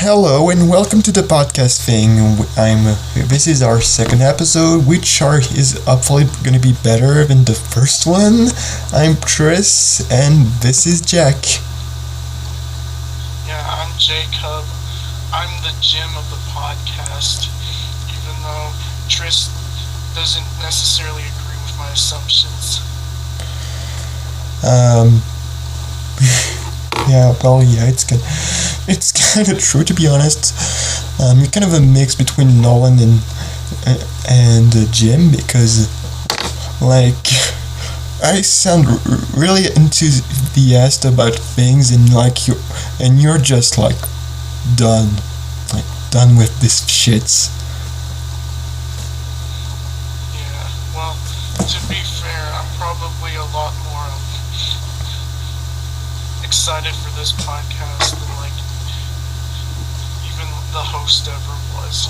Hello and welcome to the podcast thing. This is our second episode, which is hopefully going to be better than the first one. I'm Tris, and this is Jack. Yeah, I'm Jacob. I'm the Jim of the podcast, even though Tris doesn't necessarily agree with my assumptions. It's kind of true, to be honest. You're kind of a mix between Nolan and Jim, because I sound really enthusiastic about things, and you're just done with this shits. Yeah, well, to be fair, I'm probably a lot more excited for this podcast than even the host ever was,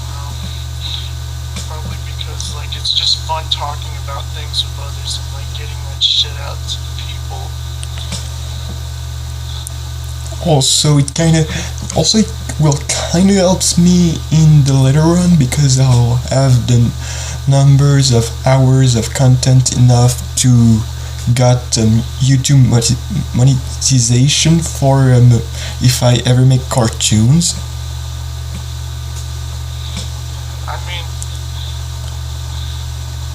probably because it's just fun talking about things with others and getting that shit out to the people. Also, it will kind of helps me in the later run, because I'll have the numbers of hours of content enough to got YouTube monetization for if I ever make cartoons. I mean,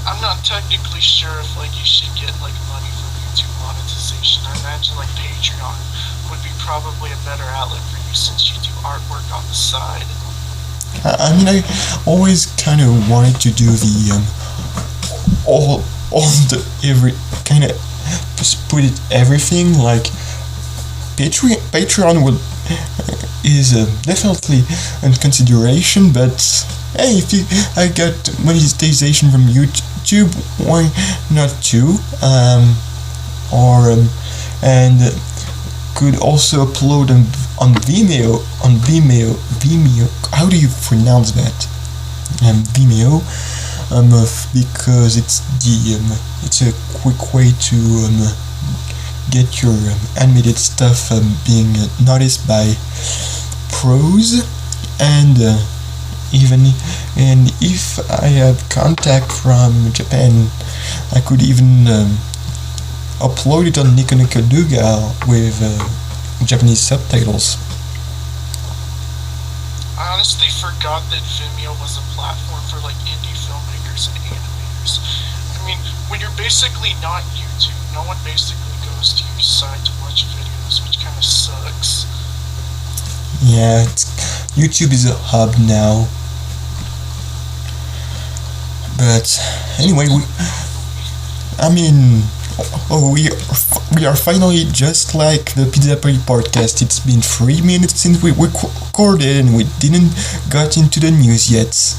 I'm not technically sure if you should get money from YouTube monetization. I imagine Patreon would be probably a better outlet for you, since you do artwork on the side. I always kind of wanted to do the every kind of just put it everything Patreon would is definitely in consideration, but hey, if I got monetization from YouTube, why not too? And could also upload on Vimeo. How do you pronounce that? Vimeo. Because it's a quick way to get your animated stuff being noticed by pros, and if I have contact from Japan, I could even upload it on Nicolas with Japanese subtitles. I honestly forgot that Vimeo was a platform for indie filmmakers and animators. I mean, when you're basically not YouTube, no one basically goes to your site to watch videos, which kind of sucks. Yeah, YouTube is a hub now. But anyway, we are finally just like the Pizza Party podcast. It's been 3 minutes since we recorded, and we didn't got into the news yet.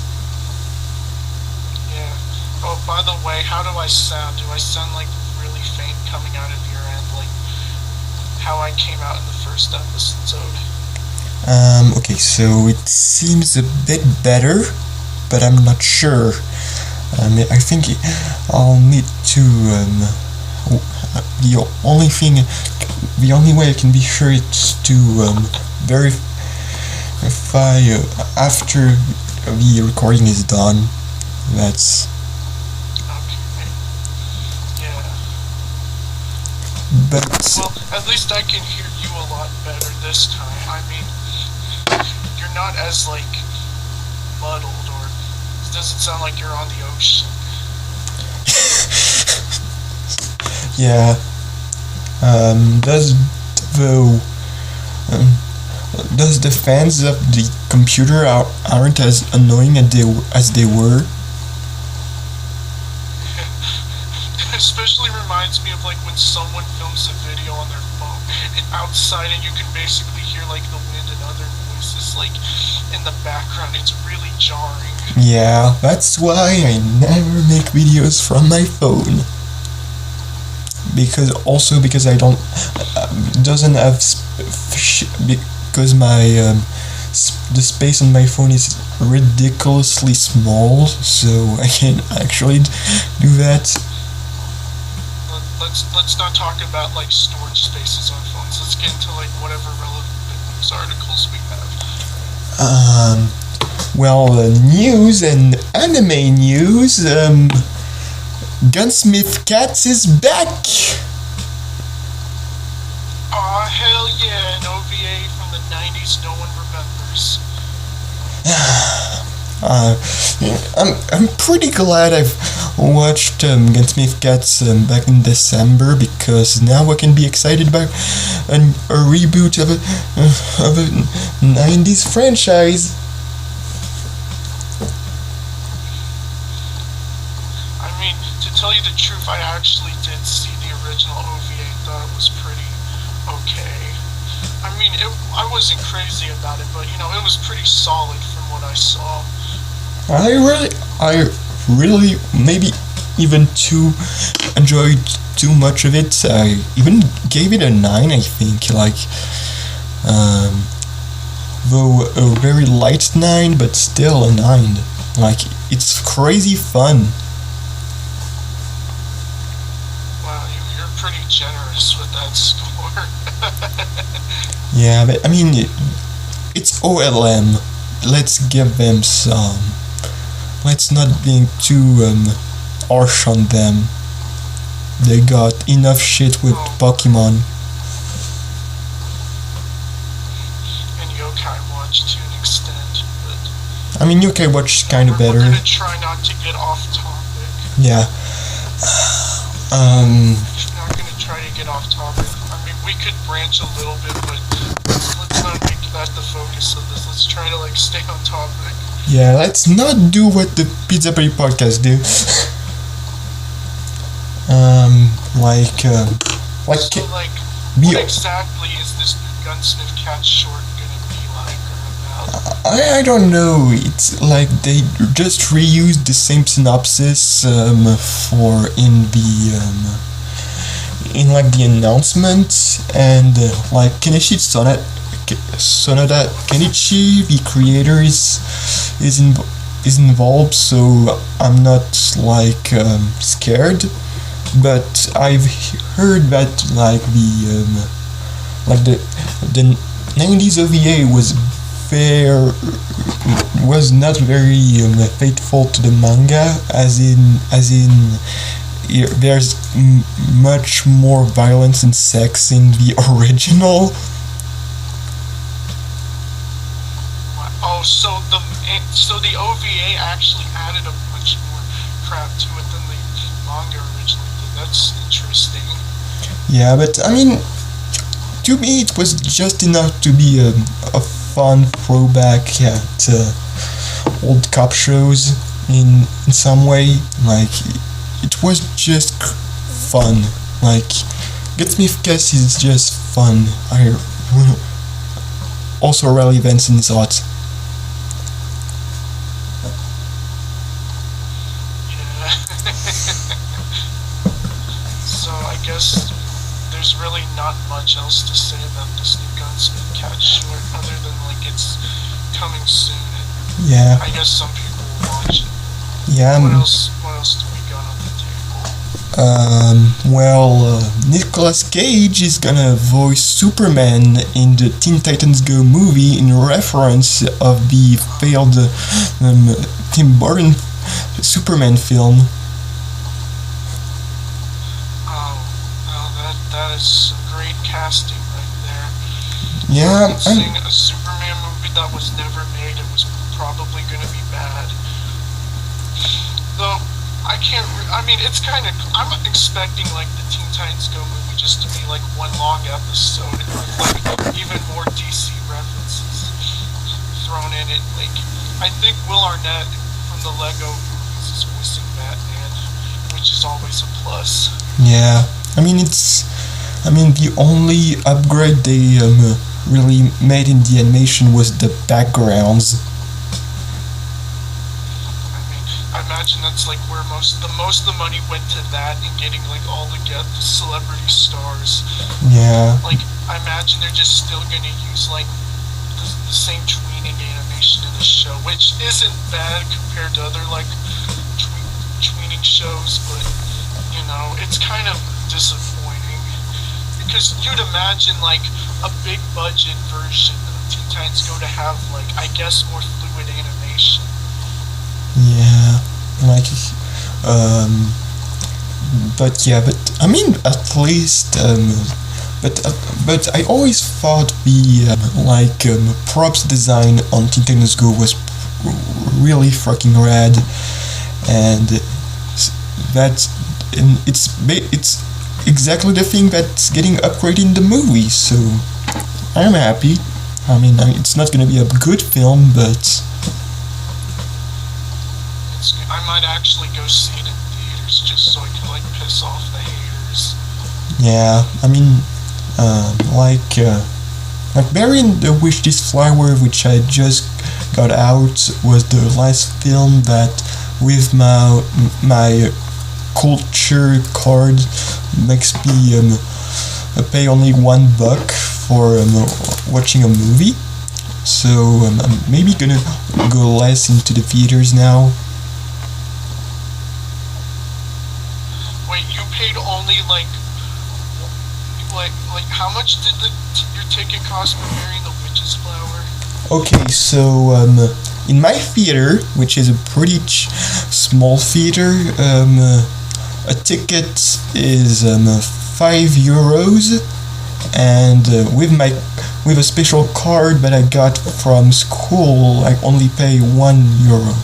Yeah. Oh, by the way, how do I sound? Do I sound really faint coming out of your end, how I came out in the first episode? Okay, so it seems a bit better, but I'm not sure. I think I'll need to the only way I can be sure is to verify after the recording is done. That's okay. Yeah. But well, at least I can hear you a lot better this time. I mean, you're not as muddled, or it doesn't sound like you're on the ocean. yeah. Does the fans of the computer aren't as annoying as they were? Especially reminds me of when someone films a video on their phone and outside, and you can basically hear the wind and other voices in the background. It's really jarring. Yeah, that's why I never make videos from my phone. Because I don't doesn't have because my the space on my phone is ridiculously small, so I can't actually do that. Let's not talk about storage spaces on phones. Let's get into whatever relevant news articles we have. News and anime news. Gunsmith Cats is back. Aw, hell yeah, an OVA from the 90s no one remembers. I'm pretty glad I've watched Gunsmith Cats back in December, because now I can be excited about a reboot of a 90s franchise. I mean, to tell you the truth, I actually did see the original OVA, thought it was pretty okay. I mean, I wasn't crazy about it, but, it was pretty solid from what I saw. I really, maybe even enjoyed too much of it. I even gave it a 9, I think, though a very light 9, but still a 9. It's crazy fun. Wow, you're pretty generous with that score. Yeah, but I mean, it's OLM. Let's give them some. Let's not be too harsh on them. They got enough shit with Pokemon. And Yokai Watch to an extent, but... I mean, Yokai Watch is kinda better. We're gonna try not to get off topic. Yeah. Not gonna try to get off topic. I mean, we could branch a little bit, but let's not make that the focus of this. Let's try to, stay on topic. Yeah, let's not do what the Pizza Party podcast do. What exactly is this Gunsmith Cat short gonna be like, or about? I don't know. It's like they just reused the same synopsis for in the announcement, and Kenichi Sonoda Kenichi, the creator, is involved, so I'm not scared. But I've heard that the 90s OVA was not very faithful to the manga, as in there's much more violence and sex in the original. Oh, so the OVA actually added a bunch more crap to it than the manga originally did. That's interesting. Yeah, but I mean, to me it was just enough to be a fun throwback at old cop shows in some way. It was just fun. Gunsmith Cats is just fun. Also relevant in thought. So I guess there's really not much else to say about this new Gunsmith Cat short, other than it's coming soon. And yeah. I guess some people will watch it. Yeah. What else do we got on the table? Nicolas Cage is gonna voice Superman in the Teen Titans Go movie in reference of the failed Tim Burton Superman film. That is some great casting right there. Yeah, seeing a Superman movie that was never made, it was probably going to be bad. Though, it's kind of... I'm expecting, the Teen Titans Go movie just to be, one long episode, with, even more DC references thrown in it. I think Will Arnett from the Lego movies is voicing Batman, which is always a plus. Yeah. The only upgrade they really made in the animation was the backgrounds. I imagine that's where most of the money went to that, and getting all the celebrity stars. Yeah. I imagine they're just still gonna use the same tweening animation in the show, which isn't bad compared to other tweening shows, but it's kind of disappointing, because you'd imagine a big budget version of Teen Titans Go to have, like, I guess more fluid animation. Yeah, like, but I mean, at least, but I always thought the props design on Teen Titans Go was really fucking rad, and it's exactly the thing that's getting upgraded in the movie. So I'm happy. I mean, it's not gonna be a good film, but I might actually go see it in theaters just so I can like piss off the haters. yeah, I mean, like Burying the Wish This Flower, which I just got out, was the last film that with my culture card makes me pay only $1 for watching a movie. So I'm maybe gonna go less into the theaters now. Wait, you paid only like how much did your ticket cost for Burying the Witch's Flower? Okay, so in my theater, which is a pretty small theater, a ticket is €5, and with a special card that I got from school, I only pay €1.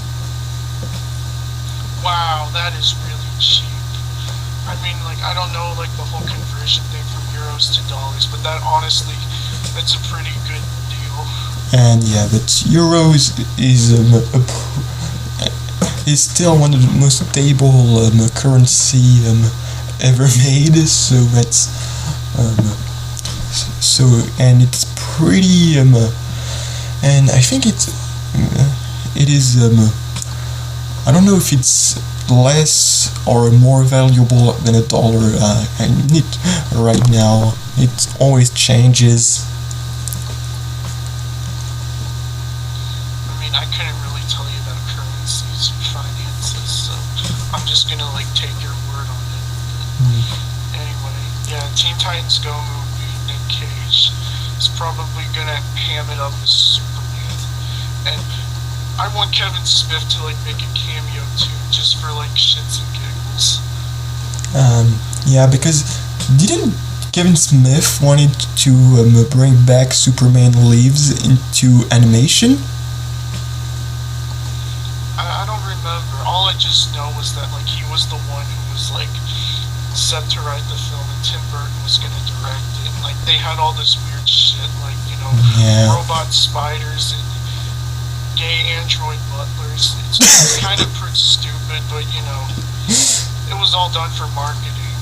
Wow, that is really cheap. I mean, like, I don't know, like, the whole conversion thing from euros to dollars, but that's a pretty good deal. And yeah, but euros is still one of the most stable currency ever made. So that's and it's pretty and I think it is I don't know if it's less or more valuable than $1. I need right now. It always changes. I mean, I couldn't really tell you about currencies and finances, so I'm just gonna like take your word on it. Anyway, yeah, Teen Titans Go movie, Nick Cage is probably gonna ham it up with Superman, and I want Kevin Smith to like make a cameo too, just for like shits and giggles. Yeah, because didn't Kevin Smith wanted to bring back Superman Lives into animation? I don't remember. All I just know was that like he was the one who was like set to write the film, and Tim Burton was gonna direct it. And, like they had all this weird shit, like robot spiders and gay android butlers. It's kind of pretty stupid, but it was all done for marketing,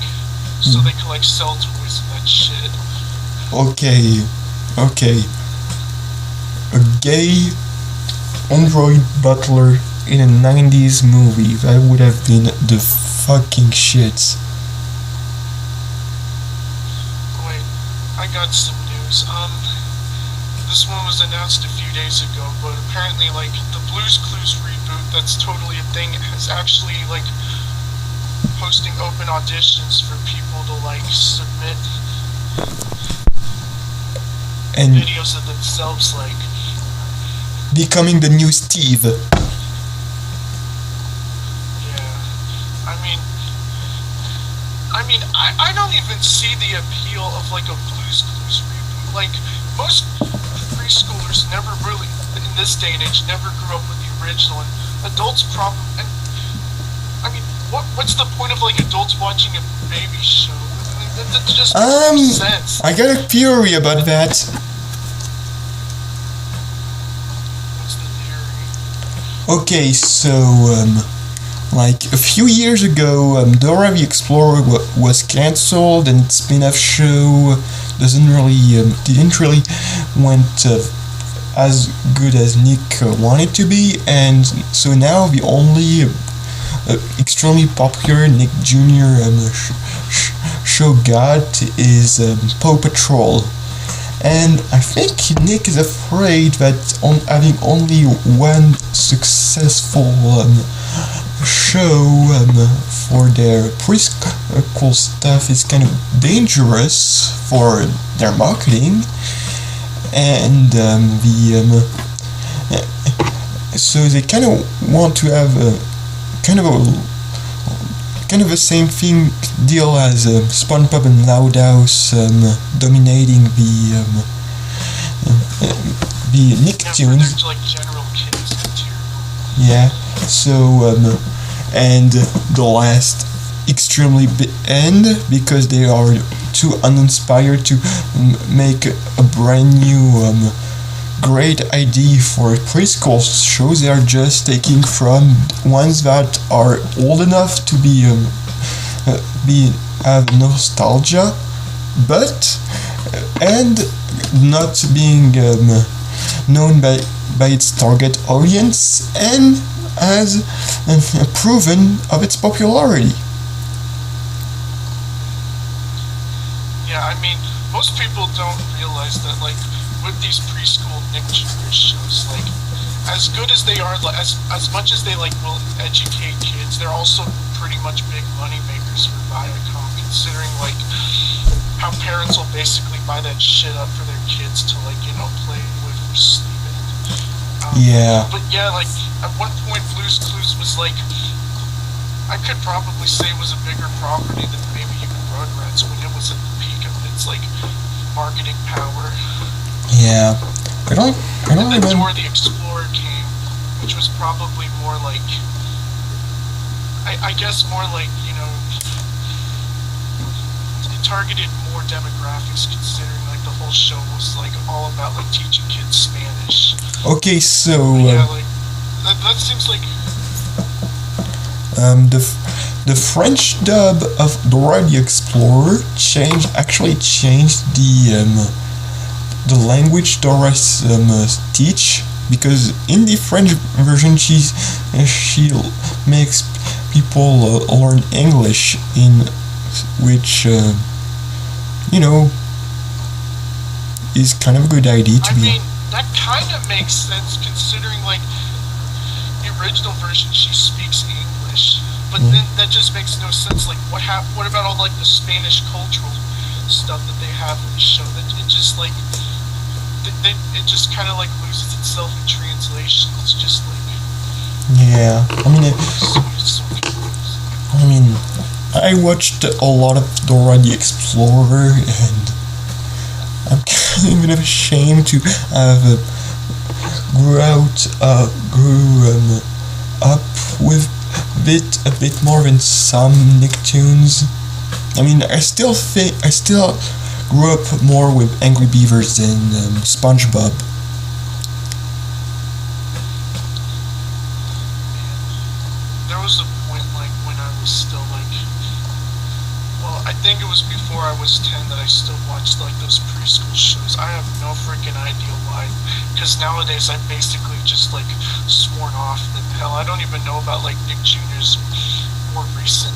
so they could like sell toys and that shit. Okay. A gay android butler in a 90s movie, that would have been the fucking shit. Wait, I got some news. This one was announced a few days ago, but apparently, like, the Blue's Clues reboot, that's totally a thing, is actually, like, hosting open auditions for people to, like, submit And videos of themselves, like... becoming the new Steve. Yeah. I don't even see the appeal of, like, a Blue's Clues reboot. Like, most preschoolers never really, in this day and age, never grew up with the original, and adults probably, I mean, what's the point of, like, adults watching a baby show? I mean, that just makes no sense. I got a theory about that. What's the theory? Okay, so, like, a few years ago, Dora the Explorer was cancelled, and its spin-off show didn't really went as good as Nick wanted to be, and so now the only extremely popular Nick Jr. Show got is Paw Patrol. And I think Nick is afraid that having only one successful show for their preschool stuff is kind of dangerous for their marketing. and so they kind of want to have a kind of the same thing deal as SpongeBob and Loud House dominating the Nicktoons. Like general kids material. Yeah. So and the last extremely end because they are too uninspired to make a brand new great idea for preschool shows. They are just taking from ones that are old enough to have nostalgia, but and not being known by its target audience, and has proven of its popularity. Yeah, I mean, most people don't realize that, like, with these preschool Nick Jr. shows, like, as good as they are, as much as they, like, will educate kids, they're also pretty much big money makers for Viacom, considering, like, how parents will basically buy that shit up for their kids to, like, you know, play with or sleep in. Yeah. But yeah, like, at one point, Blue's Clues was, like, I could probably say it was a bigger property than maybe even Rugrats when it was at the peak of its, like, marketing power. Yeah. I don't And then remember. Dora the Explorer came, which was probably more like, I guess more like, you know, it targeted more demographics considering, like, the whole show was, like, all about, like, teaching kids Spanish. Okay, so Yeah, like, that seems like... the French dub of Dora the Explorer actually changed the language Dora teach, because in the French version she makes people learn English, in which you know, is kind of a good idea to I be. mean, that kind of makes sense considering, like, the original version she speaks English, but then that just makes no sense. Like, what about all, like, the Spanish cultural stuff that they have in the show? That it just, like, it just kind of, like, loses itself in translation. It's just like, Yeah, I mean, so I mean, I watched a lot of Dora the Explorer, and I'm kind of ashamed to have grew up with a bit more than some Nicktoons. I mean, I still grew up more with Angry Beavers than SpongeBob. there was a point, like, when I was still, like, well, I think it was before I was 10 that I still watched, like, those preschool shows. I have no freaking idea why, because nowadays I've basically just, like, sworn off them. Hell, I don't even know about, like, Nick Jr.'s more recent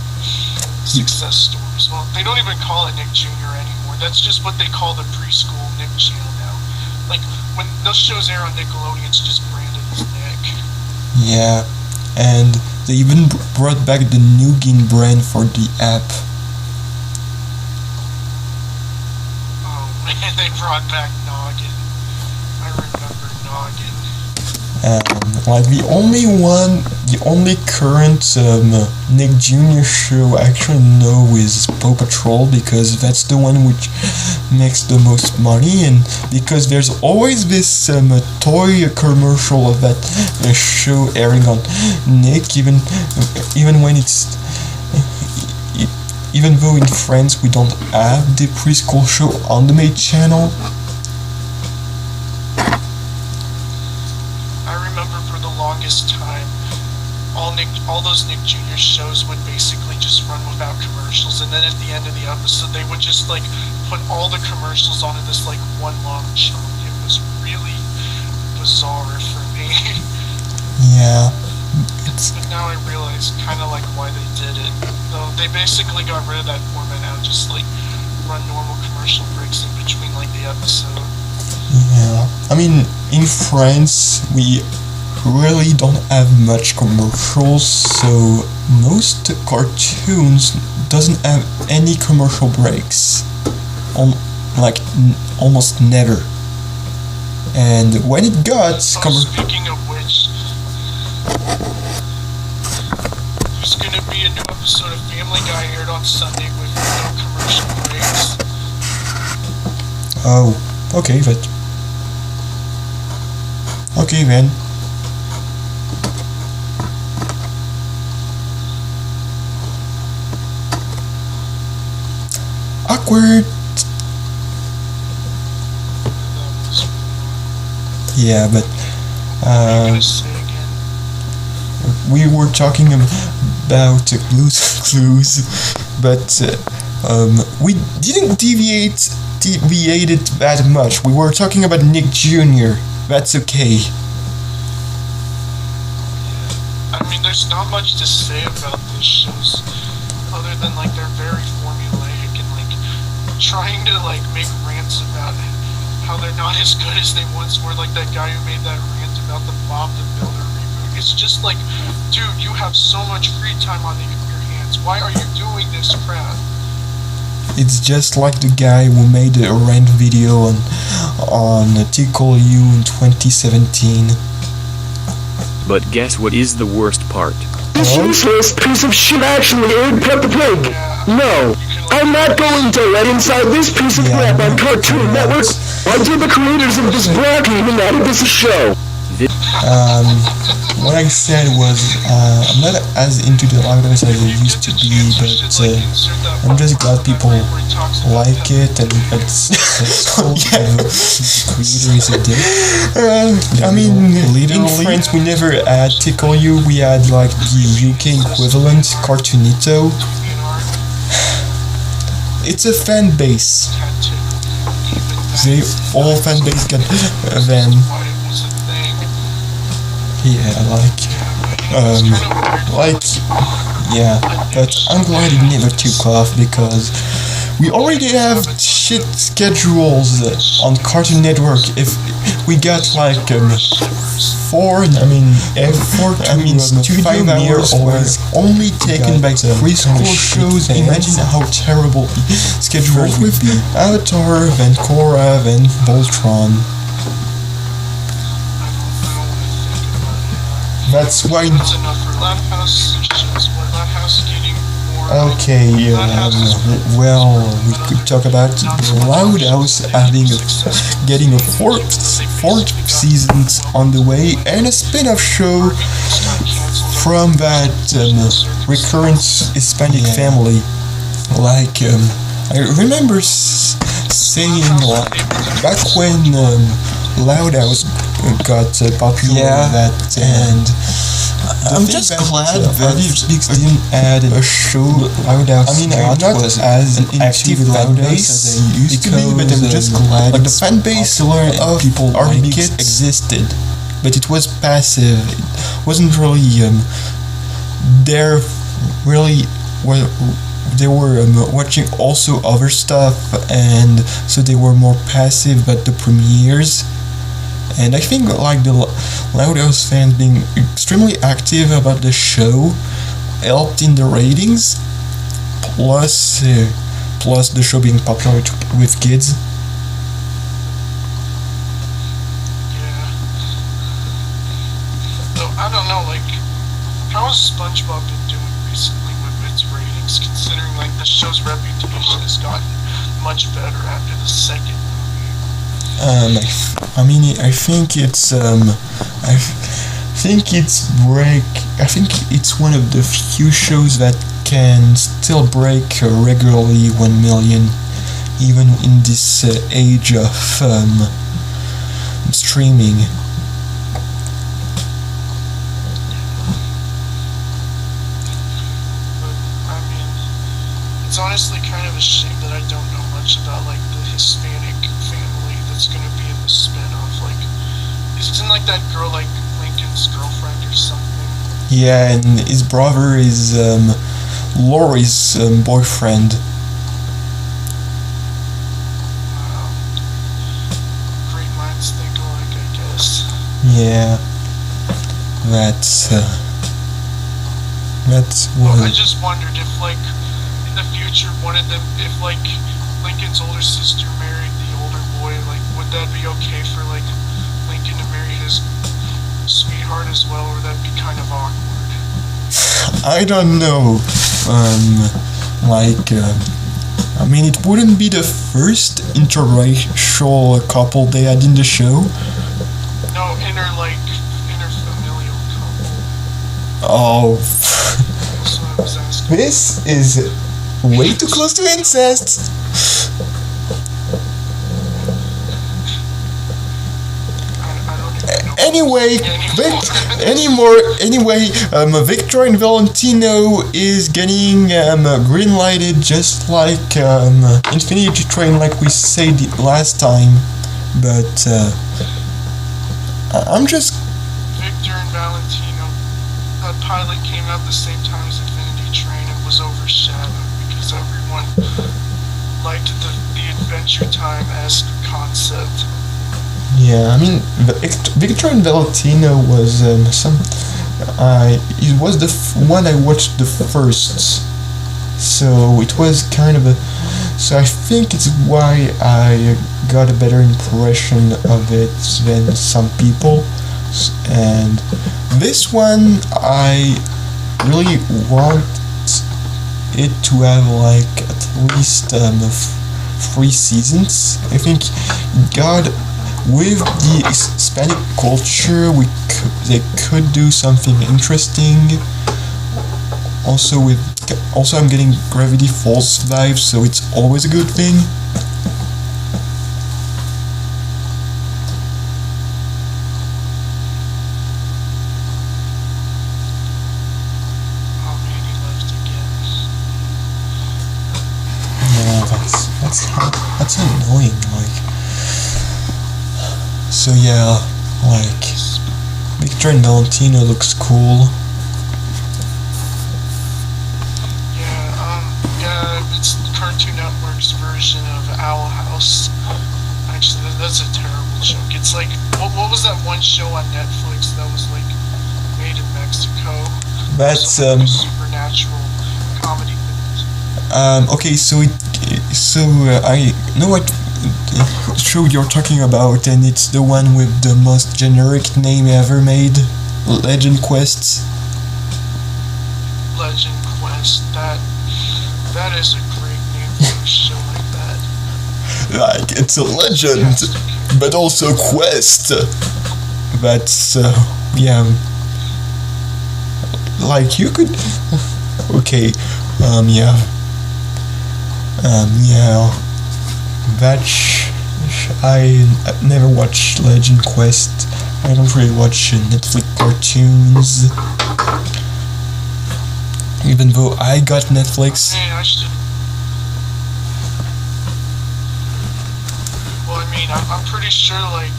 success stories. Well, they don't even call it Nick Jr. anymore. That's just what they call the preschool Nick channel now. Like, when those shows air on Nickelodeon, it's just branded as Nick. Yeah, and they even brought back the Noggin brand for the app. Oh man, they brought back Noggin. I remember Noggin. Like the only current Nick Jr. show I actually know is Paw Patrol, because that's the one which makes the most money, and because there's always this toy commercial of that show airing on Nick, even when it's even though in France we don't have the preschool show on the main channel. I remember for the longest time, all those Nick Jr. shows would basically just run without commercials, and then at the end of the episode, they would just, like, put all the commercials onto this, like, one long chunk. It was really bizarre for me. Yeah. But now I realize kind of like why they did it. Though they basically got rid of that format now, just, like, run normal commercial breaks in between, like, the episode. Yeah, I mean, in France, we really don't have much commercials, so most cartoons doesn't have any commercial breaks. Almost never. And when it got speaking of which, there's gonna be a new episode of Family Guy aired on Sunday with no commercial breaks. Oh, okay, okay then. Awkward. Yeah, but we were talking about Blue's Clues, but we didn't deviated that much. We were talking about Nick Jr. That's okay. I mean, there's not much to say about these shows, other than like they're very formulaic and like trying to like make rants about it. How they're not as good as they once were, like that guy who made that rant about the Bob the Builder reboot. It's just like, dude, you have so much free time on your hands. Why are you doing this crap? It's just like the guy who made a rant video on Tickle You in 2017. But guess what is the worst part? This useless piece of shit actually aired Peppa Pig. No, I'm not going to let inside this piece of crap on Cartoon Network. Why did the creators of this block even added this show? What I said was, I'm not as into the Loudhouse as I used to be, but I'm just glad people like it, and that's cool. The creators did. I mean, in France we never had Tickle You, we had like the UK equivalent, Cartoonito. It's a fan base. The all fan base got them. Yeah, yeah, but I'm glad it never took off because we already have shit schedules on Cartoon Network. If we got like studio 5 hours was only taken by preschool shows. Imagine how terrible the schedule would be. Avatar, then Korra, then Voltron. That's why. That's enough for Loudhouse. Okay, well, we could talk about the Loudhouse getting a fourth season on the way, and a spin-off show from that recurrent Hispanic family. Like, I remember saying, like, back when Loudhouse got popular, and I'm just glad that Netflix didn't add a show Loudhouse. I mean, I'm not as an active fan base as I used to be, but I'm just glad like the fan base of Army Kids existed, but it was passive. It wasn't really they were watching also other stuff, and so they were more passive about the premieres. And I think like the Loudhouse fans being extremely active about the show helped in the ratings, plus the show being popular with kids. Yeah. So I don't know, like, how has SpongeBob been doing recently with its ratings, considering like the show's reputation has gotten much better after the second movie? I mean, I think it's one of the few shows that can still break regularly 1 million, even in this age of streaming. But I mean, it's honestly kind of a shame that I don't know much about like the Hispanic family that's gonna be in the spin-off. Like, isn't like that girl like Lincoln's girlfriend or something? Yeah, and his brother is Laurie's boyfriend. Wow. Great minds think alike, I guess. Yeah, that's Well, what. I just wondered if like in the future one of them, if like Lincoln's older sister married the older boy, like would that be okay for like gonna marry his sweetheart as well, or that'd be kind of awkward? I don't know. I mean, it wouldn't be the first interracial couple they had in the show. No, interfamilial couple. Oh. That's what I was asking. This is way too close to incest. I don't even know. Anyway, Victor and Valentino is getting green lighted, just like Infinity Train, like we said last time. But I'm just Victor and Valentino. That pilot came out the same time as Infinity Train and was overshadowed because everyone liked the Adventure Time-esque concept. yeah. I mean, Victor and Valentino was it was the one I watched the first, so it was kind of a. So I think it's why I got a better impression of it than some people. And this one, I really want it to have like at least 3 seasons. I think God, with the Hispanic culture, they could do something interesting. Also, I'm getting Gravity Falls vibes, so it's always a good thing. Oh man, he left again. Yeah, that's annoying. Like, so yeah, like Victor and Valentino looks cool. It's Cartoon Network's version of Owl House. Actually, that's a terrible joke. It's like, what was that one show on Netflix that was like made in Mexico? That's supernatural comedy. Okay, I know what show you're talking about, and it's the one with the most generic name ever made, Legend Quest. Legend Quest. That is a great name for a show like that. Like, it's a legend, but also quest. That's, yeah. Like, you could... Okay, yeah. Yeah. I never watched Legend Quest. I don't really watch Netflix cartoons. Even though I got Netflix. Man, I should. Well, I mean, I'm pretty sure, that,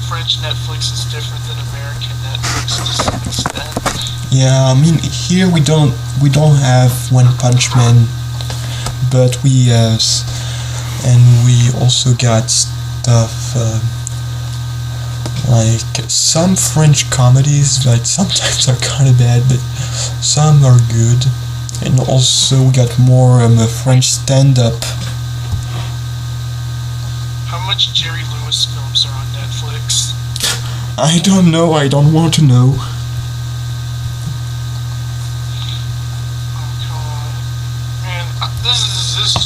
French Netflix is different than American Netflix to some extent. Yeah, I mean, here we don't have One Punch Man, but we have, and we also got stuff. Like some French comedies that sometimes are kind of bad, but some are good. And also we got more French stand-up. How much Jerry Lewis films are on Netflix? I don't know. I don't want to know. Oh come on, man! This is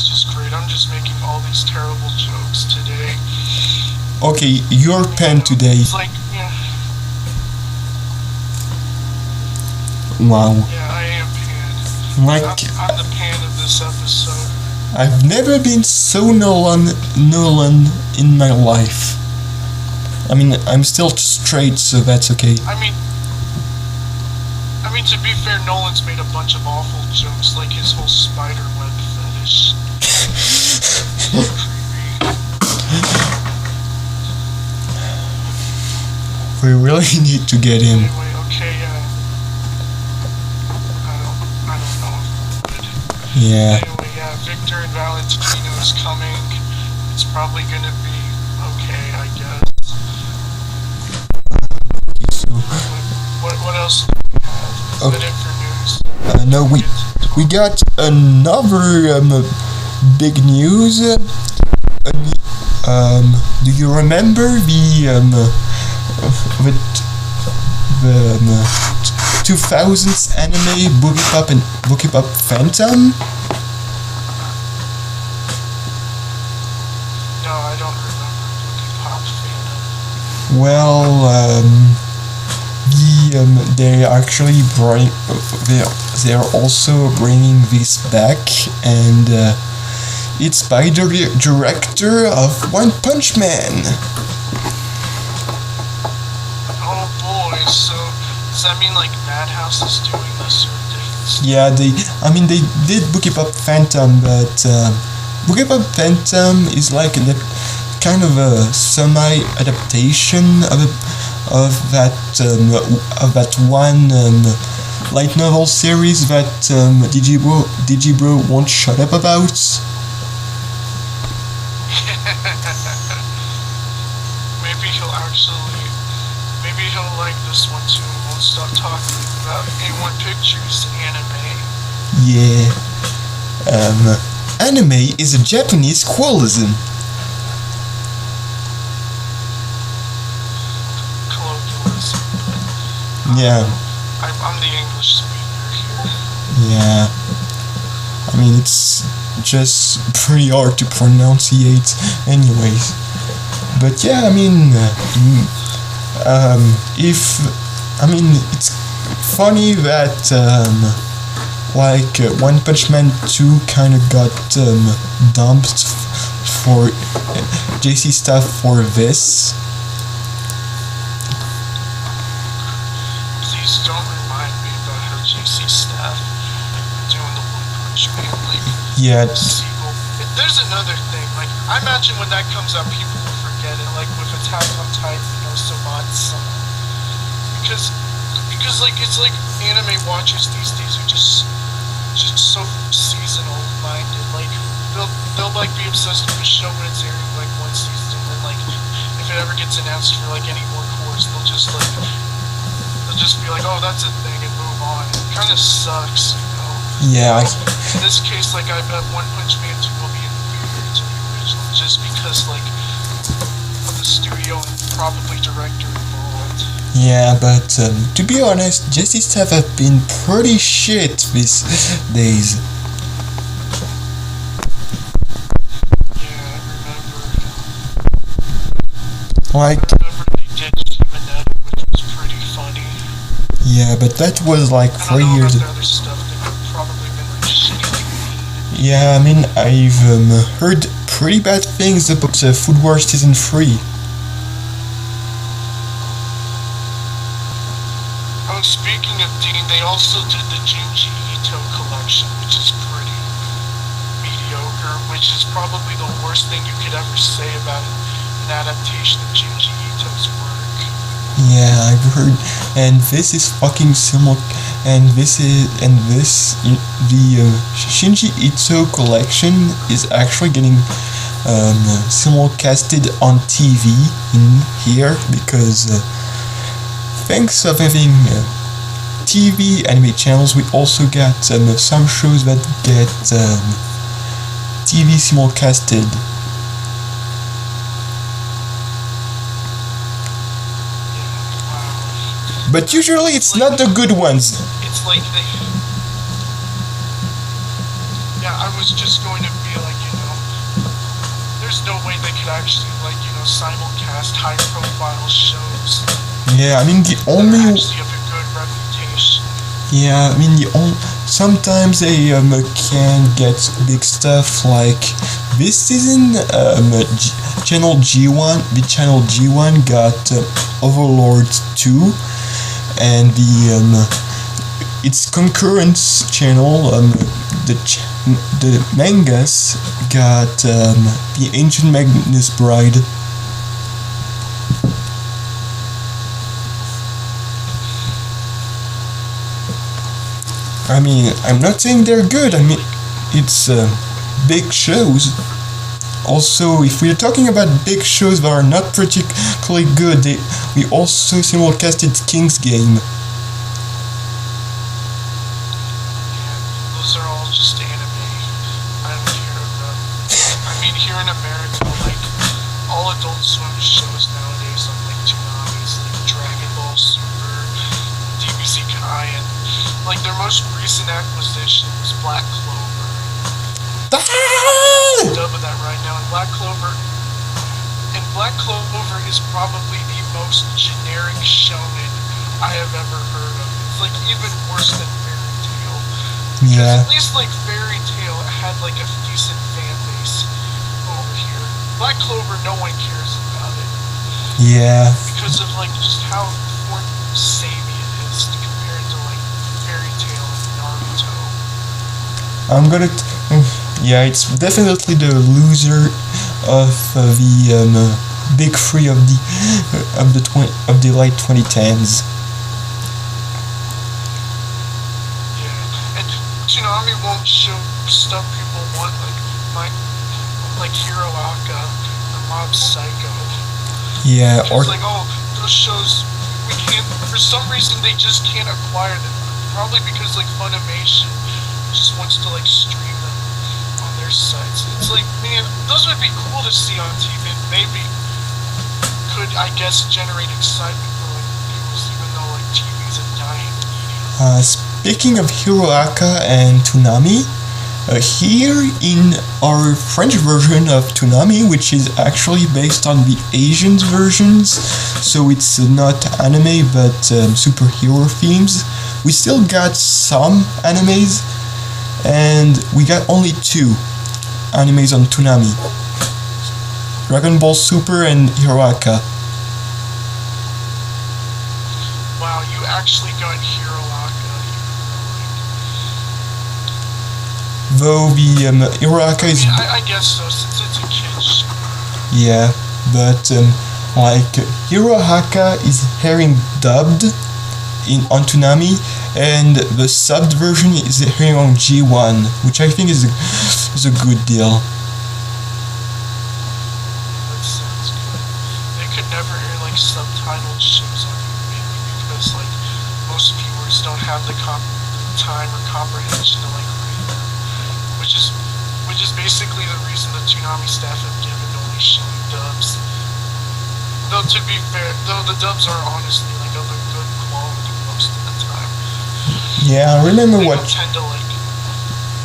just great. I'm just making all these terrible jokes today. Okay, your pen today. It's like, yeah. Wow. Yeah, I am pan. Like, I'm the pan of this episode. I've never been so Nolan in my life. I mean, I'm still straight, so that's okay. I mean, to be fair, Nolan's made a bunch of awful jokes, like his whole spider web fetish. We really need to get him. Anyway, okay, I don't know if I would. Yeah. Anyway, Victor and Valentino is coming. It's probably gonna be okay, I guess. So, what else do we have? Is that it for news? no, we got another big news. Do you remember the 2000s anime Boogiepop and Boogiepop Phantom? No, I don't remember Boogiepop Phantom. Well, they actually they're also bringing this back, and it's by the director of One Punch Man. Oh boy, so does that mean like Madhouse is doing this or different? Yeah, they did Boogiepop Phantom, but Boogiepop Phantom is like a kind of a semi-adaptation of that one light novel series that Digibro won't shut up about. Maybe he'll like this one too and won't stop talking about A1 Pictures anime. Yeah. Anime is a Japanese colloquialism. Yeah. I'm the English speaker here. Yeah. I mean, it's just pretty hard to pronunciate anyways. But yeah, I mean, it's funny that, One Punch Man 2 kind of got dumped for JC stuff for this. Please don't remind me about how JC staff doing the One Punch Man, like, yeah. sequel. There's another thing, like, I imagine when that comes out, people will forget it, like, with Attack on Titan, Somatsu. Because, like, it's like anime watchers these days are just so seasonal minded, like, they'll like, be obsessed with the show when it's airing, like, one season, and then, like, if it ever gets announced for, like, any more course, they'll just be like, oh, that's a thing, and move on. It kind of sucks, you know? Yeah. In this case, like, I bet One Punch Man 2 will be inferior to the original, just because, like, of the studio and probably director involved. Yeah, but to be honest, JC stuff have been pretty shit these days. Yeah, I remember. Like, I remember they did Humanette, which was pretty funny. yeah, but that was like 3 years ago. I don't know about the other stuff that could probably been like shitty. Yeah, I mean, I've heard pretty bad things about Food Wars Season 3. Oh, speaking of Dean, they also did the Junji Ito collection, which is pretty mediocre, which is probably the worst thing you could ever say about an adaptation of Junji Ito's work. Yeah, I've heard, and this is fucking similar, and the Shinji Ito collection is actually getting simulcasted on TV in here, because thanks of having TV anime channels, we also got some shows that get TV simulcasted. But usually it's not the good ones. It's like they... Yeah, I was just going to be like, there's no way they could actually, like, simulcast high-profile shows. Yeah, I mean, the that only... actually have a good reputation. Yeah, I mean, sometimes they can get big stuff, like this season, Channel G1, the Channel G1 got Overlord 2, and its concurrent channel, the mangas got the Ancient Magnus Bride. I mean, I'm not saying they're good, I mean, it's big shows. Also, if we're talking about big shows that are not particularly good, we also simulcasted King's Game. Yeah, those are all just anime. I don't care about in America, like, all Adult Swim shows nowadays on, like, Toonami is, like, Dragon Ball Super, DBZ Kai, and, like, their most recent acquisition was Black Clover. Dub of that right now, and Black Clover is probably the most generic shonen I have ever heard of. It's, like, even worse than Fairy Tail. Yeah. At least, like, Fairy Tail had, like, a decent fan base over here. Black Clover, no one cares about it. Yeah. Because of, like, just how samey it is compared to, like, Fairy Tail and Naruto. I'm gonna. Yeah, it's definitely the loser of the big three of the late 2010s. Yeah, and Toonami won't show stuff people want, like Hero Aka or Mob Psycho. Yeah, or it's like, oh, those shows we can't. For some reason, they just can't acquire them. Probably because like Funimation just wants to like stream them on their sites. It's like, man, those would be cool to see on TV. Maybe could, I guess, generate excitement for like viewers, even though like TV's a dying medium. Speaking of Hiroaka and Toonami, here in our French version of Toonami, which is actually based on the Asian versions, so it's not anime but superhero themes, we still got some animes, and we got only 2 animes on Toonami. Dragon Ball Super and Hiroaka. Wow, you actually got Hero Aka. Though the Hiroaka is... I guess so, since it's a kid's show. Yeah, but like Hiroaka is hearing dubbed on Toonami, and the subbed version is hearing on G1, which I think is a good deal. That sounds good. They could never air like subtitled shows on YouTube because like most viewers don't have the time or comprehension to like read them, which is basically the reason the Toonami staff have given to only showing dubs. Though to be fair, though the dubs are honestly like of a good quality most of the time. Yeah, I remember They what. don't tend to like.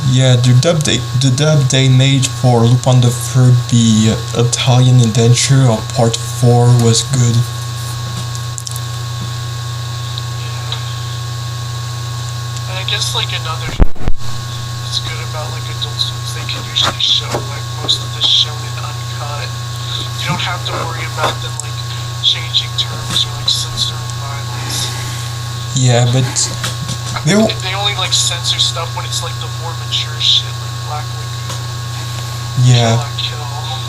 Yeah, the dub they made for Lupin the Third, the Italian Adventure of Part 4 was good. Yeah. And I guess like another that's good about like Adult Swim is they can usually show like most of the shonen uncut. You don't have to worry about them like changing terms or like censoring violence. Yeah, but They only like censor stuff when it's like the more mature shit, like Black Lagoon, yeah, Kill la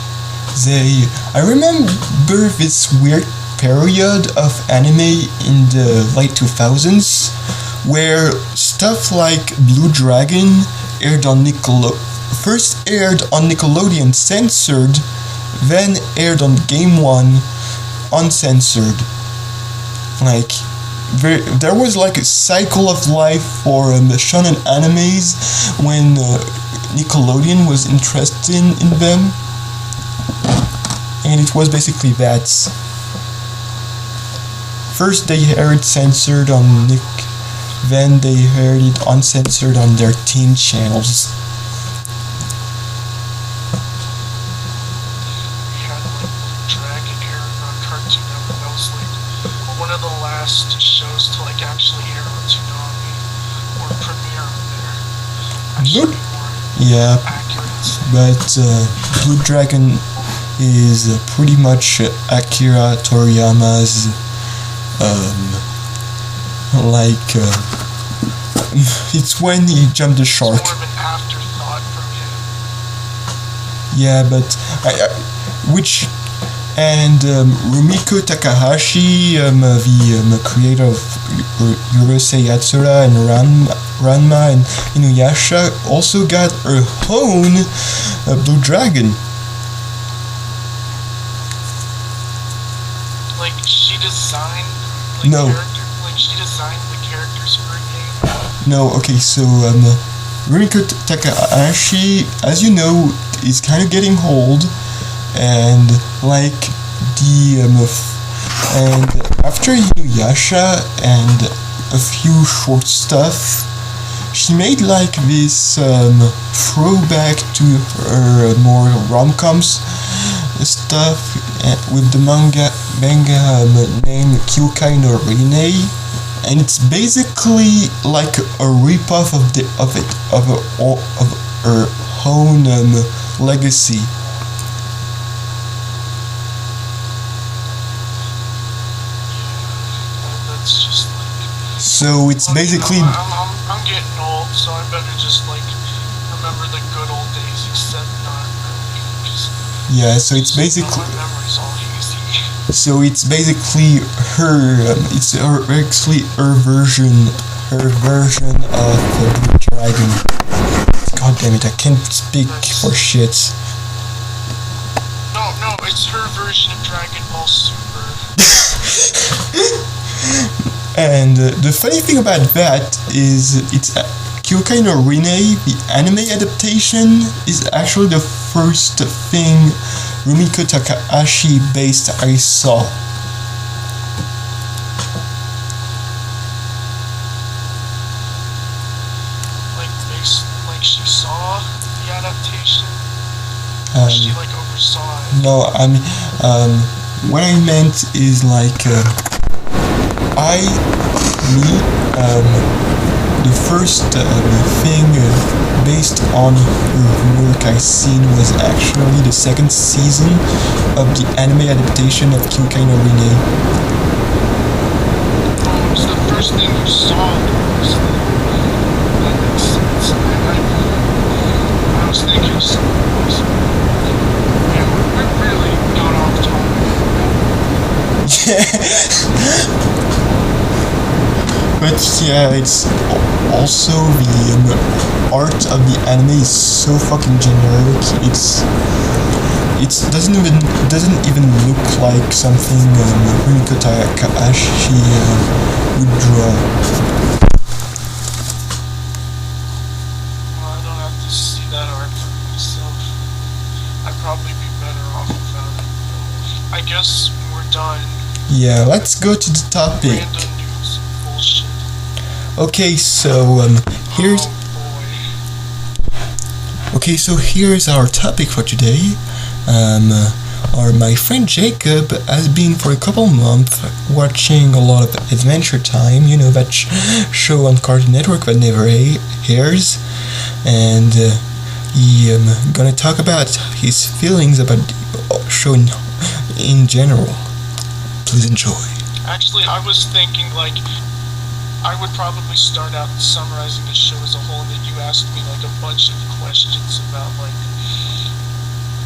I remember this weird period of anime in the late 2000s where stuff like Blue Dragon first aired on Nickelodeon censored, then aired on Game One uncensored. Like, there was like a cycle of life for shonen animes when Nickelodeon was interested in them, and it was basically that. First they aired censored on Nick, then they aired it uncensored on their teen channels. One of the last shows to like actually air on Toonami or premiere on there. Actually more Yeah, accurate. but Blue Dragon is pretty much Akira Toriyama's it's when he jumped the shark. It's more of an afterthought from him. Yeah, but Rumiko Takahashi, the creator of Urusei Yatsura and Ranma and Inuyasha, also got her own Blue Dragon. Like she designed she designed the characters for a game. No, okay, so Rumiko Takahashi, as you know, is kind of getting old, and like the and after Inuyasha and a few short stuff, she made like this throwback to her more rom-coms stuff with the manga named Kyukai no Rine, and it's basically like a ripoff of her own legacy. That's just like. So it's basically. I'm getting old, so I better just like remember the good old days, except not really. Yeah, so it's basically. My memory's all hazy. So it's basically her. It's actually her version of the dragon. God damn it! I can't speak for shit. No, it's her version of Dragon Ball Super. And the funny thing about that is it's Kyukai no Rine, the anime adaptation, is actually the first thing Rumiko Takahashi based I saw. Like she saw the adaptation? Or she like oversaw it? No, I mean, what I meant is like, the first thing based on her work I seen was actually the second season of the anime adaptation of Kyukai no Rine. Oh, it was the first thing you saw. That makes sense. I was thinking something else. Yeah, we really got off topic. But yeah, it's also the art of the anime is so fucking generic. It doesn't even look like something Rumiko Takahashi would draw. Well, I don't have to see that art for myself. I'd probably be better off without it. I guess we're done. Yeah, let's go to the topic. Random news bullshit. Okay, so here's. Okay, so here's our topic for today. My friend Jacob has been for a couple months watching a lot of Adventure Time, you know, that show on Cartoon Network that never airs, and he gonna talk about his feelings about the show in general. Please enjoy. Actually, I was thinking like I would probably start out summarizing the show as a whole, and then you asked me like a bunch of questions about like,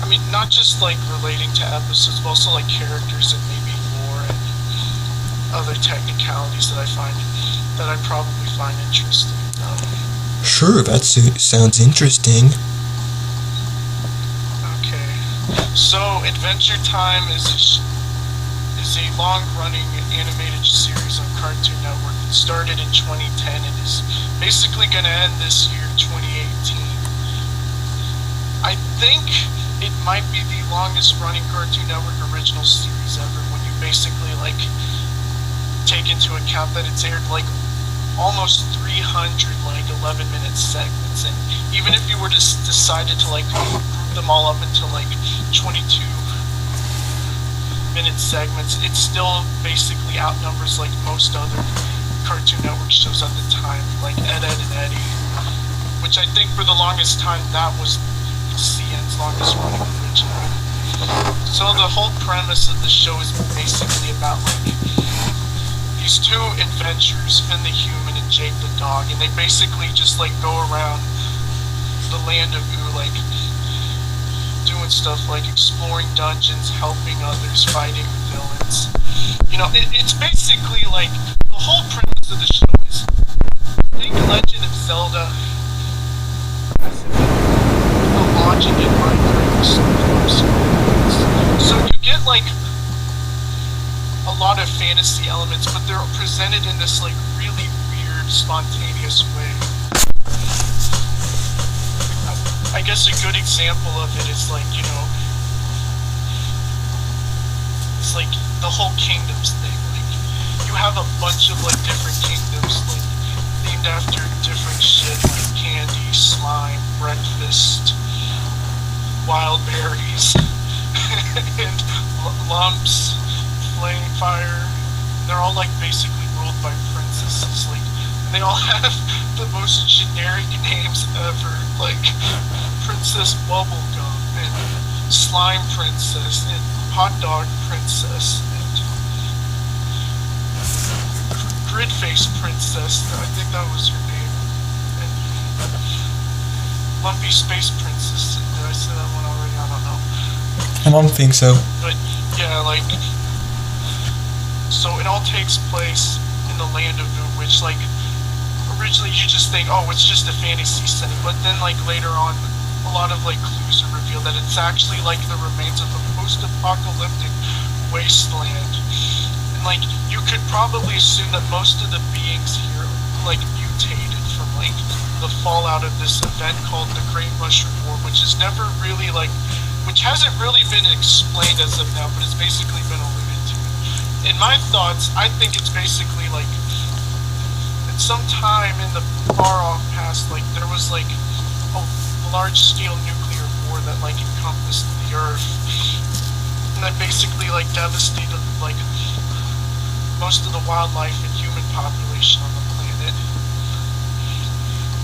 I mean, not just like relating to episodes, but also like characters and maybe lore and other technicalities that I probably find interesting. Sure, that sounds interesting. Okay, so Adventure Time is a long-running animated series on Cartoon Network that started in 2010 and is basically going to end this year, 2018. I think it might be the longest-running Cartoon Network original series ever when you basically like take into account that it's aired like almost 300 like 11-minute segments, and even if you were to decided to like group them all up into like 22-minute segments, it still basically outnumbers like most other Cartoon Network shows at the time, like Ed, Edd and Eddy, which I think for the longest time that was CN's longest running original. So the whole premise of the show is basically about like these two adventurers, Finn the human and Jake the dog, and they basically just like go around the land of Ooh, like doing stuff like exploring dungeons, helping others, fighting villains. You know, it's basically like the whole premise of the show is think Legend of Zelda as if the launching in Minecraft. So you get like a lot of fantasy elements, but they're presented in this like really weird, spontaneous way. I guess guess a good example of it is like, you know, it's like the whole kingdoms thing. Like, you have a bunch of like different kingdoms, like named after different shit, like candy, slime, breakfast, wild berries, and lumps, flame fire. They're all like basically ruled by princesses. Like, and they all have the most generic names ever, like Princess Bubblegum and Slime Princess and Hot Dog Princess and Grid Face Princess. I think that was her name. And Lumpy Space Princess. Did I say that one already? I don't know. I don't think so. But yeah, like, so it all takes place in the land of Boo, which like originally you just think, oh, it's just a fantasy setting, but then like later on, a lot of like clues are revealed that it's actually like the remains of a post-apocalyptic wasteland. And like you could probably assume that most of the beings here like mutated from like the fallout of this event called the Great Mushroom War, which is never really like, which hasn't really been explained as of now, but it's basically been alluded to. In my thoughts, I think it's basically like, at some time in the far-off past, like, there was like a large-scale nuclear war that like encompassed the Earth, and that basically like devastated like most of the wildlife and human population on the planet.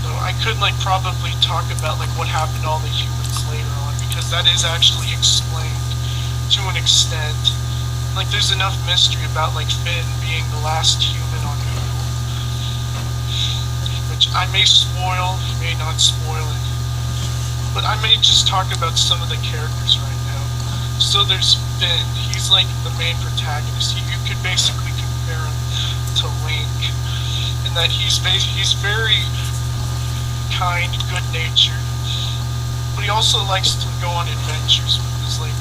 So I could like probably talk about like what happened to all the humans later on, because that is actually explained to an extent. Like, there's enough mystery about like Finn being the last human on Earth, which I may spoil, may not spoil it, but I may just talk about some of the characters right now. So there's Finn. He's like the main protagonist. You could basically compare him to Link in that he's very kind, good-natured, but he also likes to go on adventures with his like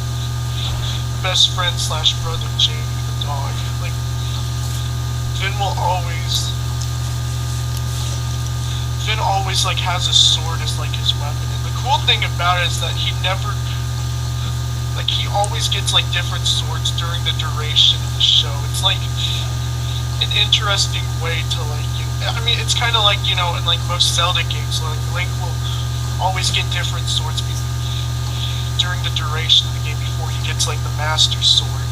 best friend slash brother Jake the dog. Like, Finn always like has a sword as like his weapon, and the cool thing about it is that he always gets like different swords during the duration of the show. It's like an interesting way to like, I mean, it's kind of like, you know, in like most Zelda games, like Link will always get different swords during the duration of the game before he gets like the Master Sword,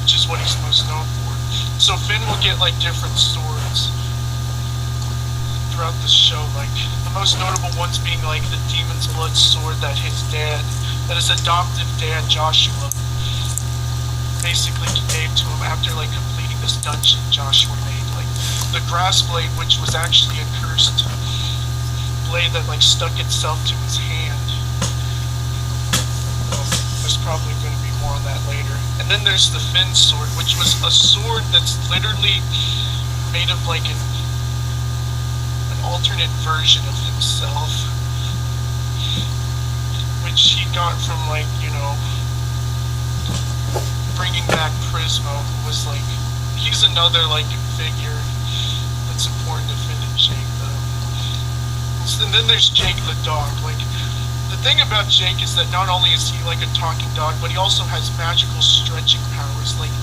which is what he's most known for. So Finn will get like different swords throughout the show, like the most notable ones being like the Demon's Blood sword that his adoptive dad Joshua basically gave to him after like completing this dungeon Joshua made. Like the Grass Blade, which was actually a cursed blade that like stuck itself to his hand. There's probably going to be more on that later. And then there's the Finn sword, which was a sword that's literally made of like an alternate version of himself, which he got from like, you know, bringing back Prismo, who was like, he's another like figure that's important to Finn and Jake though. And then there's Jake the dog. Like, the thing about Jake is that not only is he like a talking dog, but he also has magical stretching powers, like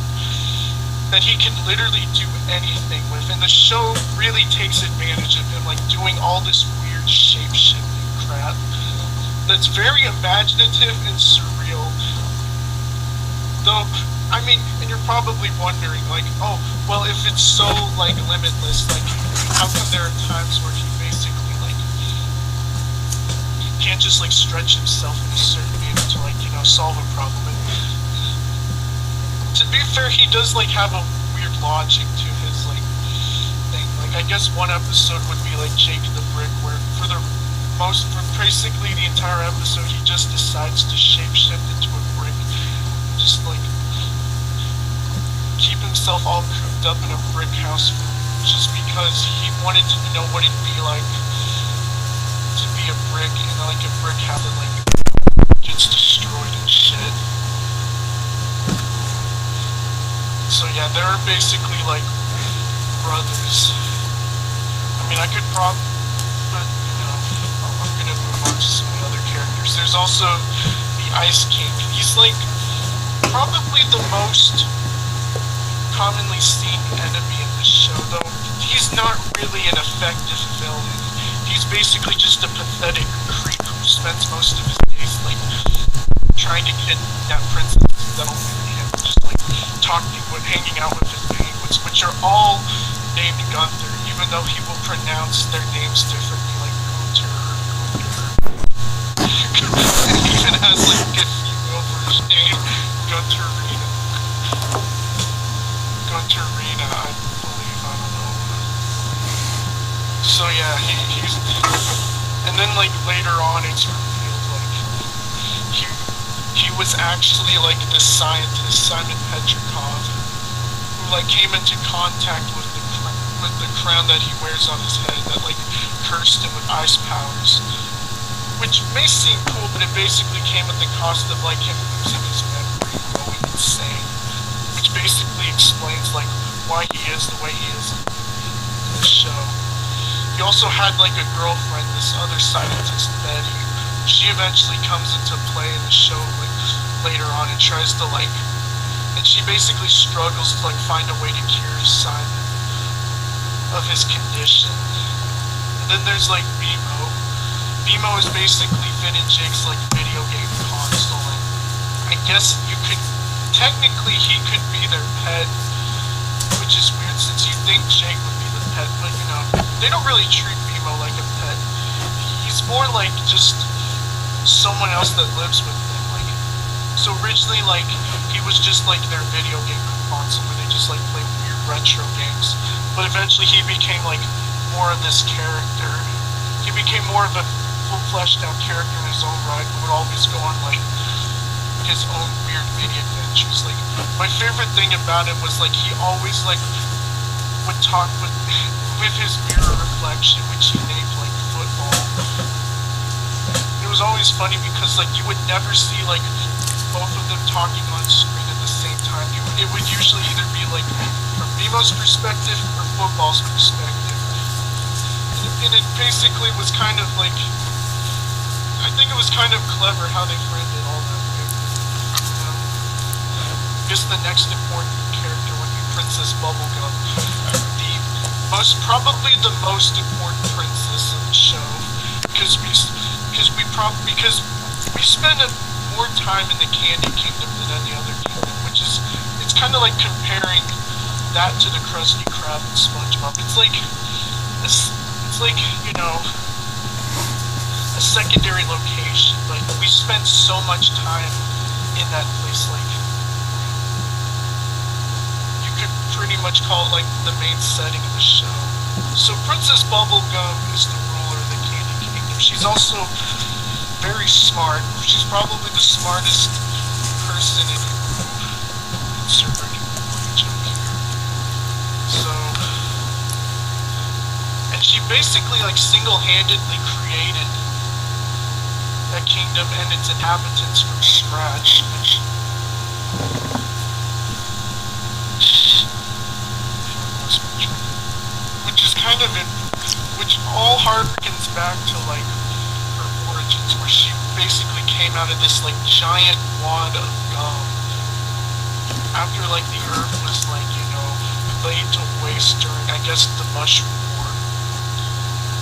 that he can literally do anything with. And the show really takes advantage of him, like doing all this weird shape-shifting crap that's very imaginative and surreal. Though, I mean, and you're probably wondering, like, oh, well, if it's so like limitless, like, how come there are times where he basically can't just like stretch himself in a certain manner to like, you know, solve a problem? And to be fair, he does like have a weird logic to his like thing. Like, I guess one episode would be like Jake the Brick, where for basically the entire episode he just decides to shapeshift into a brick and just like keep himself all cooped up in a brick house just because he wanted to know what it'd be like to be a brick, and like a brick how it like gets destroyed and shit. So yeah, they're basically like brothers. I mean, I could but you know, I'm gonna move on to some of the other characters. there's also the Ice King. He's like probably the most commonly seen enemy in the show, though he's not really an effective villain. He's basically just a pathetic creep who spends most of his days like trying to kidnap princesses that'll marry him, just like talking with, hanging out with his penguins, which are all named Gunther, even though he will pronounce their names differently, like Gunter or Gunter. He even has like a female version named Gunterina. Gunterina, I believe, I don't know. So yeah, he's, and then like later on it's revealed like he was actually like this scientist, Simon Petrikov, who like came into contact with the crown that he wears on his head that like cursed him with ice powers, which may seem cool, but it basically came at the cost of like him losing his memory, going insane, which basically explains like why he is the way he is in the show. He also had like a girlfriend, this other scientist, Betty. She eventually comes into play in the show like later on and tries to like, and she basically struggles to like find a way to cure Simon of his condition. And then there's like Bimo. Bimo is basically Finn and Jake's like video game console, and I guess you could technically he could be their pet, which is weird since you think Jake would be the pet, but you know, they don't really treat Bimo like a pet. He's more like just someone else that lives with them. Like, so originally like he was just like their video game console where they just like play weird retro games. But eventually he became like more of this character. He became more of a full fleshed out character in his own right, who would always go on like his own weird mini adventures. Like my favorite thing about him was like he always like would talk with his mirror reflection, which he named like football. It was always funny because like you would never see like both of them talking on screen at the same time. It would usually either be like from Nemo's perspective or football's perspective. And it basically was kind of like, I think it was kind of clever how they framed it all that way. You know? Just the next important character would be Princess Bubblegum. Probably the most important princess in the show, because we spend more time in the Candy Kingdom than any other kingdom, which is, it's kind of like comparing that to the Krusty Krab and SpongeBob. It's like you know, a secondary location, but we spend so much time in that place. Like, you could pretty much call it like the main setting of the show. So Princess Bubblegum is the ruler of the Candy Kingdom. She's also very smart. She's probably the smartest person in your group. Insert joke here. So, and she basically like single-handedly created that kingdom and its inhabitants from scratch, which is kind of which all harkens back to like her origins, where she basically came out of this like giant wad of gum after like the earth was like, you know, laid to waste during, I guess, the Mushroom War.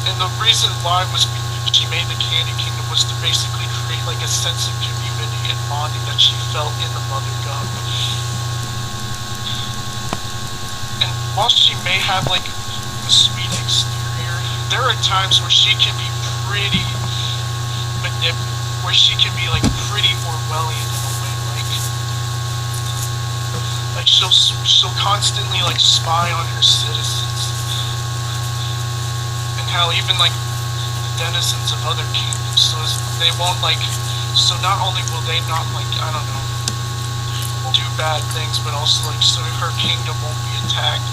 And the reason why was she made the Candy Kingdom was to basically create like a sense of community and bonding that she felt in the Mother Gum. And while she may have like a sweet exterior, there are times where she can be pretty where she can be like pretty Orwellian in a way, like she'll constantly like spy on her citizens, and how even like the denizens of other kingdoms, so they won't like, so not only will they not like, I don't know, do bad things, but also like so her kingdom won't be attacked.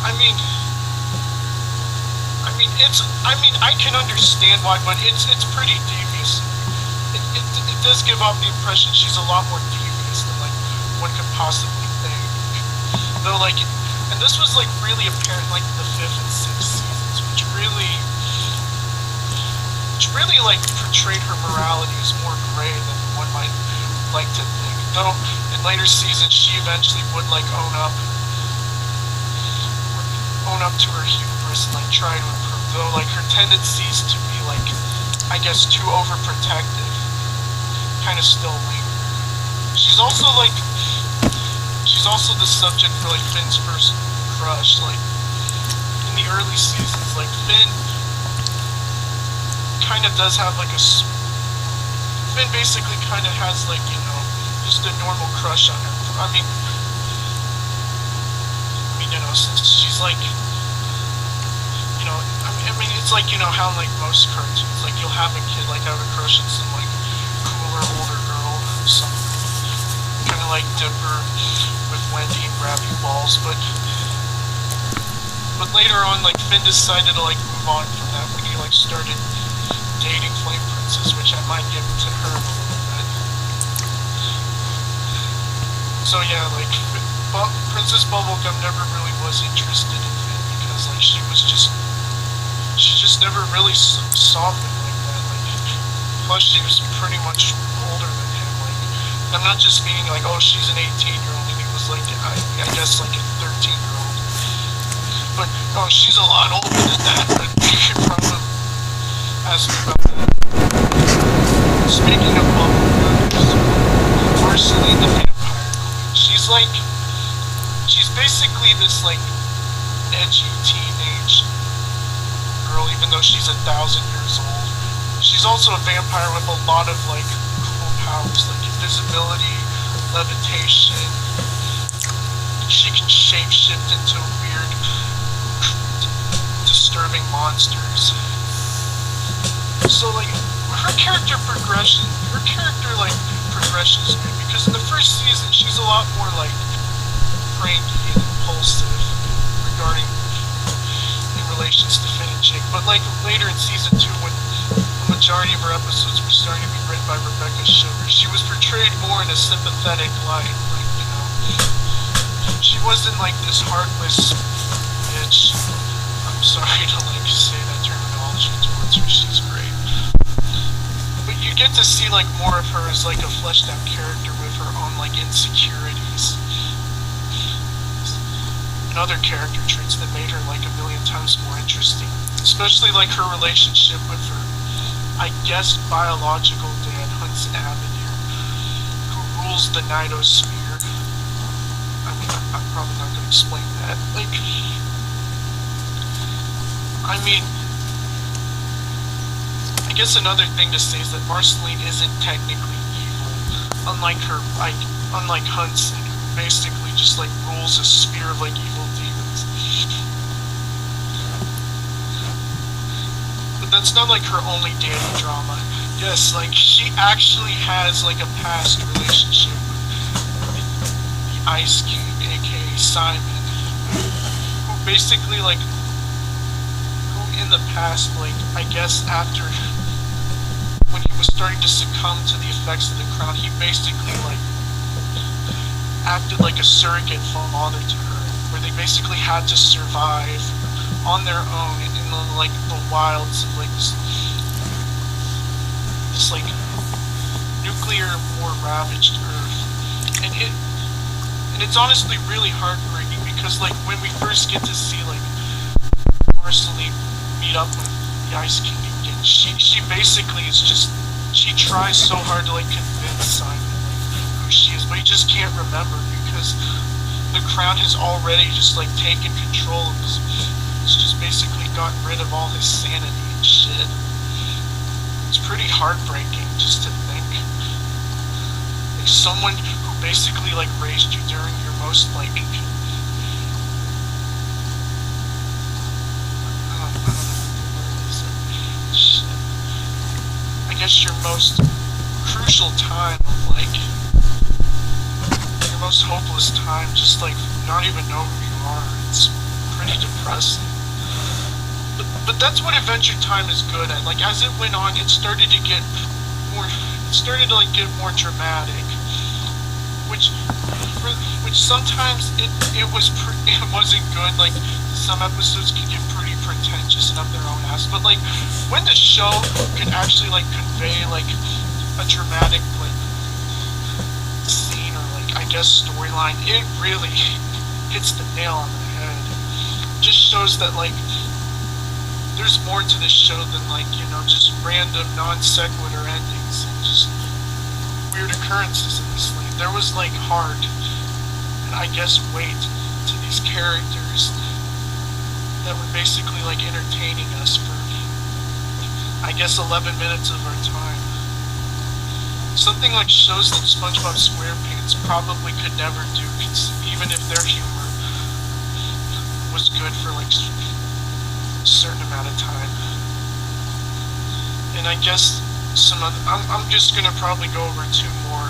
I mean I can understand why, but it's pretty devious. It does give off the impression she's a lot more devious than like one could possibly think. Though like, and this was like really apparent like the 5th and 6th seasons, which really which really like portrayed her morality as more gray than one might like to think. Though in later seasons she eventually would like own up to her hubris and like try to improve. Though like her tendencies to be like, I guess, too overprotective kind of still linger. She's also the subject for like Finn's first crush. Like in the early seasons, like Finn kind of does have like Finn basically kind of has like, you know, just a normal crush on her. I mean, you know, since she's like, you know, I mean, it's like, you know, how like most cartoons, like you'll have a kid like have a crush on some like cooler older girl or something, kind of like Dipper with Wendy and Gravity Balls, but later on, like Finn decided to like move on from that when he like started dating Flame Princess, which I might give to her a little bit. So yeah, like Princess Bubblegum never really was interested in Finn because like she just never really saw Finn like that. Like plus she was pretty much older than him. Like I'm not just meaning like, oh, she's an 18-year-old and he was like I guess like a 13-year-old. But no, she's a lot older than that. But you should probably ask about that. Speaking of bubblegums, Marceline the Vampire Queen. She's basically this like edgy teenage girl, even though she's 1,000 years old. She's also a vampire with a lot of like cool powers, like invisibility, levitation. She can shapeshift into weird, disturbing monsters. So like her character progression is good because in the first season she's a lot more like cranky and impulsive regarding in relations to Finn and Jake. But like later in season 2, when the majority of her episodes were starting to be written by Rebecca Sugar, she was portrayed more in a sympathetic light. Like, you know, she wasn't like this heartless bitch. I'm sorry to like say that terminology towards her. She's great. But you get to see like more of her as like a fleshed out character with her own like insecurities and other character traits that made her like a million times more interesting. Especially like her relationship with her, I guess, biological dad, Hudson Avenir, who rules the Nidosphere. I mean, I'm probably not going to explain that. Like, I mean, I guess another thing to say is that Marceline isn't technically evil, unlike Hudson, who basically just like rules a sphere of like evil demons. But that's not like her only dating drama. Yes, like she actually has like a past relationship with the Ice Cube, aka Simon, who basically like, who in the past, like I guess after when he was starting to succumb to the effects of the crown, he basically like acted like a surrogate father to her, where they basically had to survive on their own in the wilds of like this like nuclear war ravaged Earth, and it's honestly really heartbreaking because like when we first get to see like Marceline meet up with the Ice King again, she basically is just, she tries so hard to like convince Simon like who she is, but he just can't remember because the crown has already just like taken control of his. It's just basically gotten rid of all his sanity and shit. It's pretty heartbreaking just to think. Like someone who basically like raised you during your most like I guess your most crucial time of like your most hopeless time, just like not even know who you are. It's pretty depressing. But that's what Adventure Time is good at. Like as it went on, it started to get more dramatic, which sometimes it wasn't good. Like some episodes can get pretty pretentious and up their own ass. But like when the show could actually like convey like a dramatic like scene or like I guess storyline, it really hits the nail on the head. Just shows that like there's more to this show than like, you know, just random non sequitur endings and just weird occurrences in this lane. There was like heart and I guess weight to these characters that were basically like entertaining us for I guess 11 minutes of our time. Something like shows that SpongeBob SquarePants probably could never do, even if their humor was good for like a certain amount of time. And I guess I'm just gonna probably go over 2 more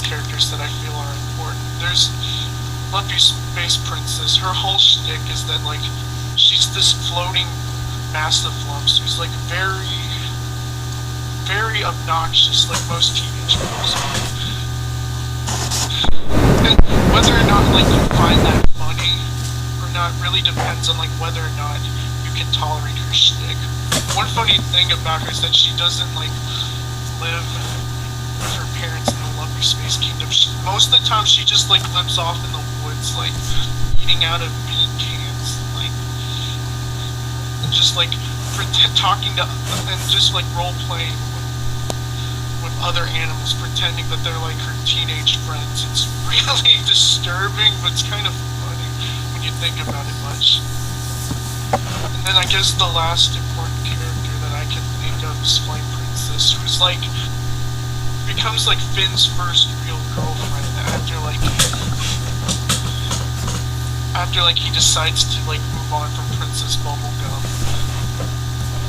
characters that I feel are important. There's Lumpy Space Princess. Her whole shtick is that like she's this floating massive lumps who's like very, very obnoxious, like most teenage girls. And whether or not like you find that funny or not really depends on like whether or not you can tolerate her shtick. One funny thing about her is that she doesn't like live with her parents in the Lumpy Space Kingdom. Most of the time she just like lives off in the woods, like eating out of bean cans, like and just like talking to and just like role playing with other animals, pretending that they're like her teenage friends. It's really disturbing, but it's kind of funny when you think about it much. And then I guess the last important character that I can think of is Flame Princess, who's like becomes like Finn's first real girlfriend after like he decides to like move on from Princess Bubblegum.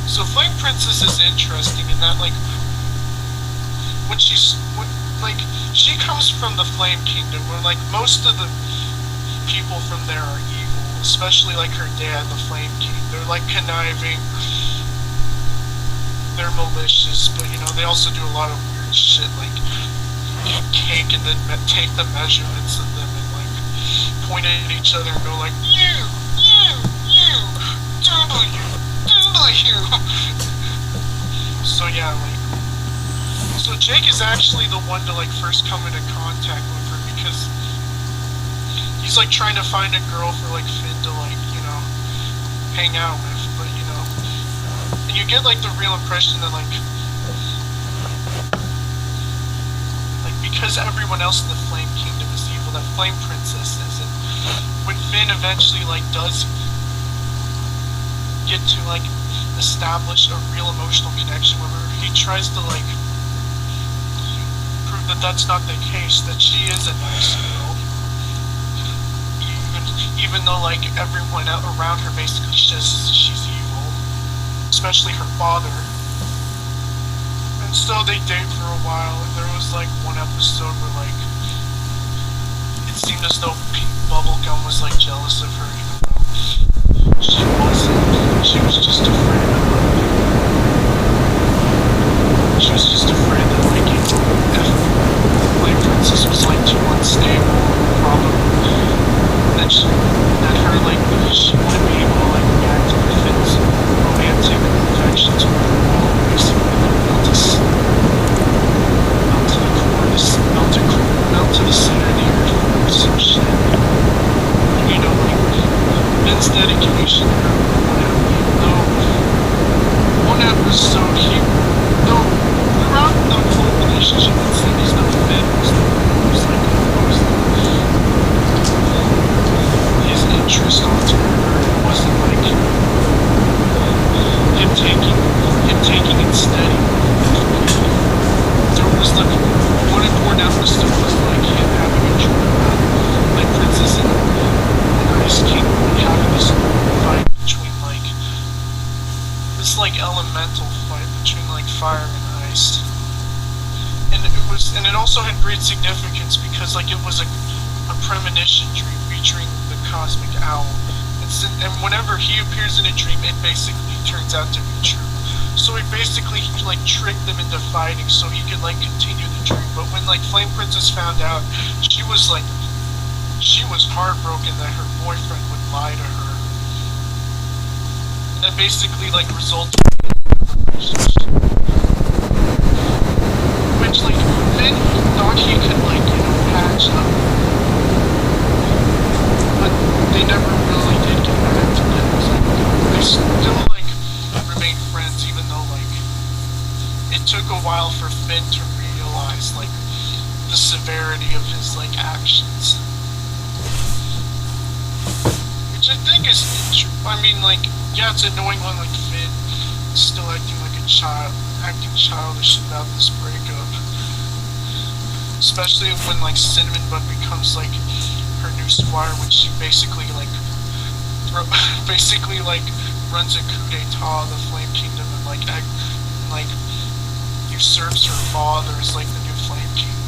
So Flame Princess is interesting in that like when she comes from the Flame Kingdom where like most of the people from there are evil, especially like her dad, the Flame King. They're like conniving, they're malicious, but you know they also do a lot of weird shit like eat cake and then take the measurements of them and like point at each other and go like you so yeah, like so Jake is actually the one to like first come into contact with her because he's like trying to find a girl for like Finn to like, you know, hang out with, but you know, and you get like the real impression that like because everyone else in the Flame Kingdom is evil, that Flame Princess is, and when Finn eventually like does get to like establish a real emotional connection with her, he tries to like prove that that's not the case, that she is a nice girl, even though like everyone around her basically says she's evil, especially her father. And so they date for a while, and there was like one episode where like it seemed as though Bubblegum was like jealous of her, even though she wasn't. She was just afraid that like if Flame Princess was like too unstable, probably that her like she wouldn't be able to like react to Finn's romantic affection to her at all. Basically, like melt to the center of the earth or some shit. You know, like Finn's dedication to her one app was so cute. Though throughout the whole relationship, it seemed as though Finn was like his interest onto her. It wasn't like him taking it steady. There was like one important episode was like him having a dream about like Princess and Ice King having this fight between like this like elemental fight between like fire and ice. And it also had great significance because like it was a premonition dream featuring the cosmic owl. And whenever he appears in a dream, it basically turns out to be true. So he basically like tricked them into fighting so he could like continue the dream. But when like Flame Princess found out, she was heartbroken that her boyfriend would lie to her. And that basically like resulted in a relationship. Which like Finn thought he could like, you know, patch up, but they never really did get back together. So they still like remained friends, even though like it took a while for Finn to realize like the severity of his like actions. Which I think is, I mean, like, yeah, it's annoying when like Finn is still acting like a child, acting childish about this breakup. Especially when like Cinnamon Bun becomes like her new squire, when she basically like runs a coup d'etat of the Flame Kingdom and like usurps her father as like the new Flame King.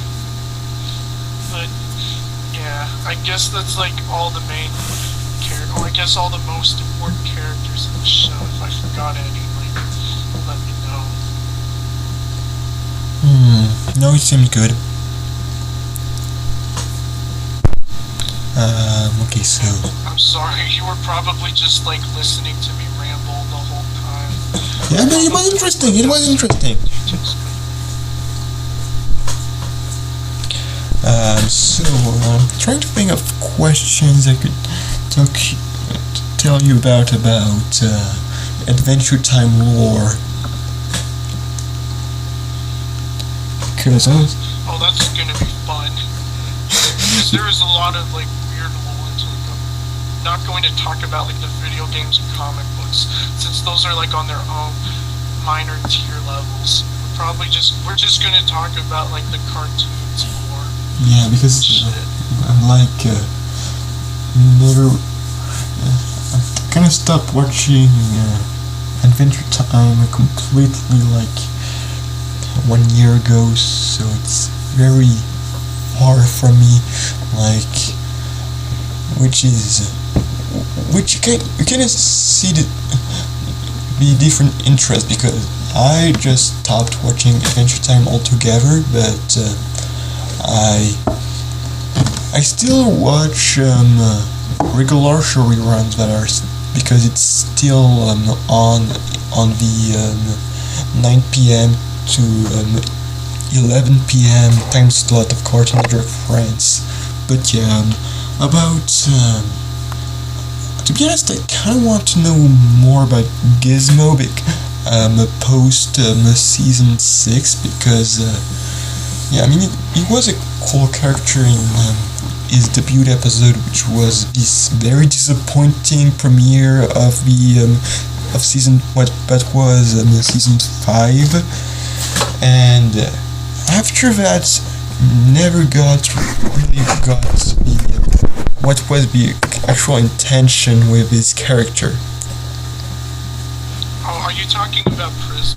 But yeah, I guess that's like all the main characters, or I guess all the most important characters in the show. If I forgot any, like, let me know. No, it seems good. Okay, so... I'm sorry, you were probably just, like, listening to me ramble the whole time. Yeah, but it was interesting, So, I'm trying to think of questions I could tell you about Adventure Time lore. Because oh, that's gonna be fun. Because there is a lot of, like, weird lore into it. I'm not going to talk about, like, the video games and comic books, since those are, like, on their own minor tier levels. We're just gonna talk about, like, the cartoons lore. Yeah, because I'm like never. I kind of stopped watching Adventure Time completely like 1 year ago, so it's very far from me. Like, which you can see the different interest, because I just stopped watching Adventure Time altogether, but I still watch regular show reruns that are, because it's still on the 9 p.m. to 11 p.m. time slot of Cartoon Network France. But yeah, about to be honest, I kind of want to know more about Gizmo post season 6, because yeah, I mean, he was a cool character in his debut episode, which was this very disappointing premiere of the of season season 5, and after that, never really got what was the actual intention with his character. Oh, are you talking about Prismo?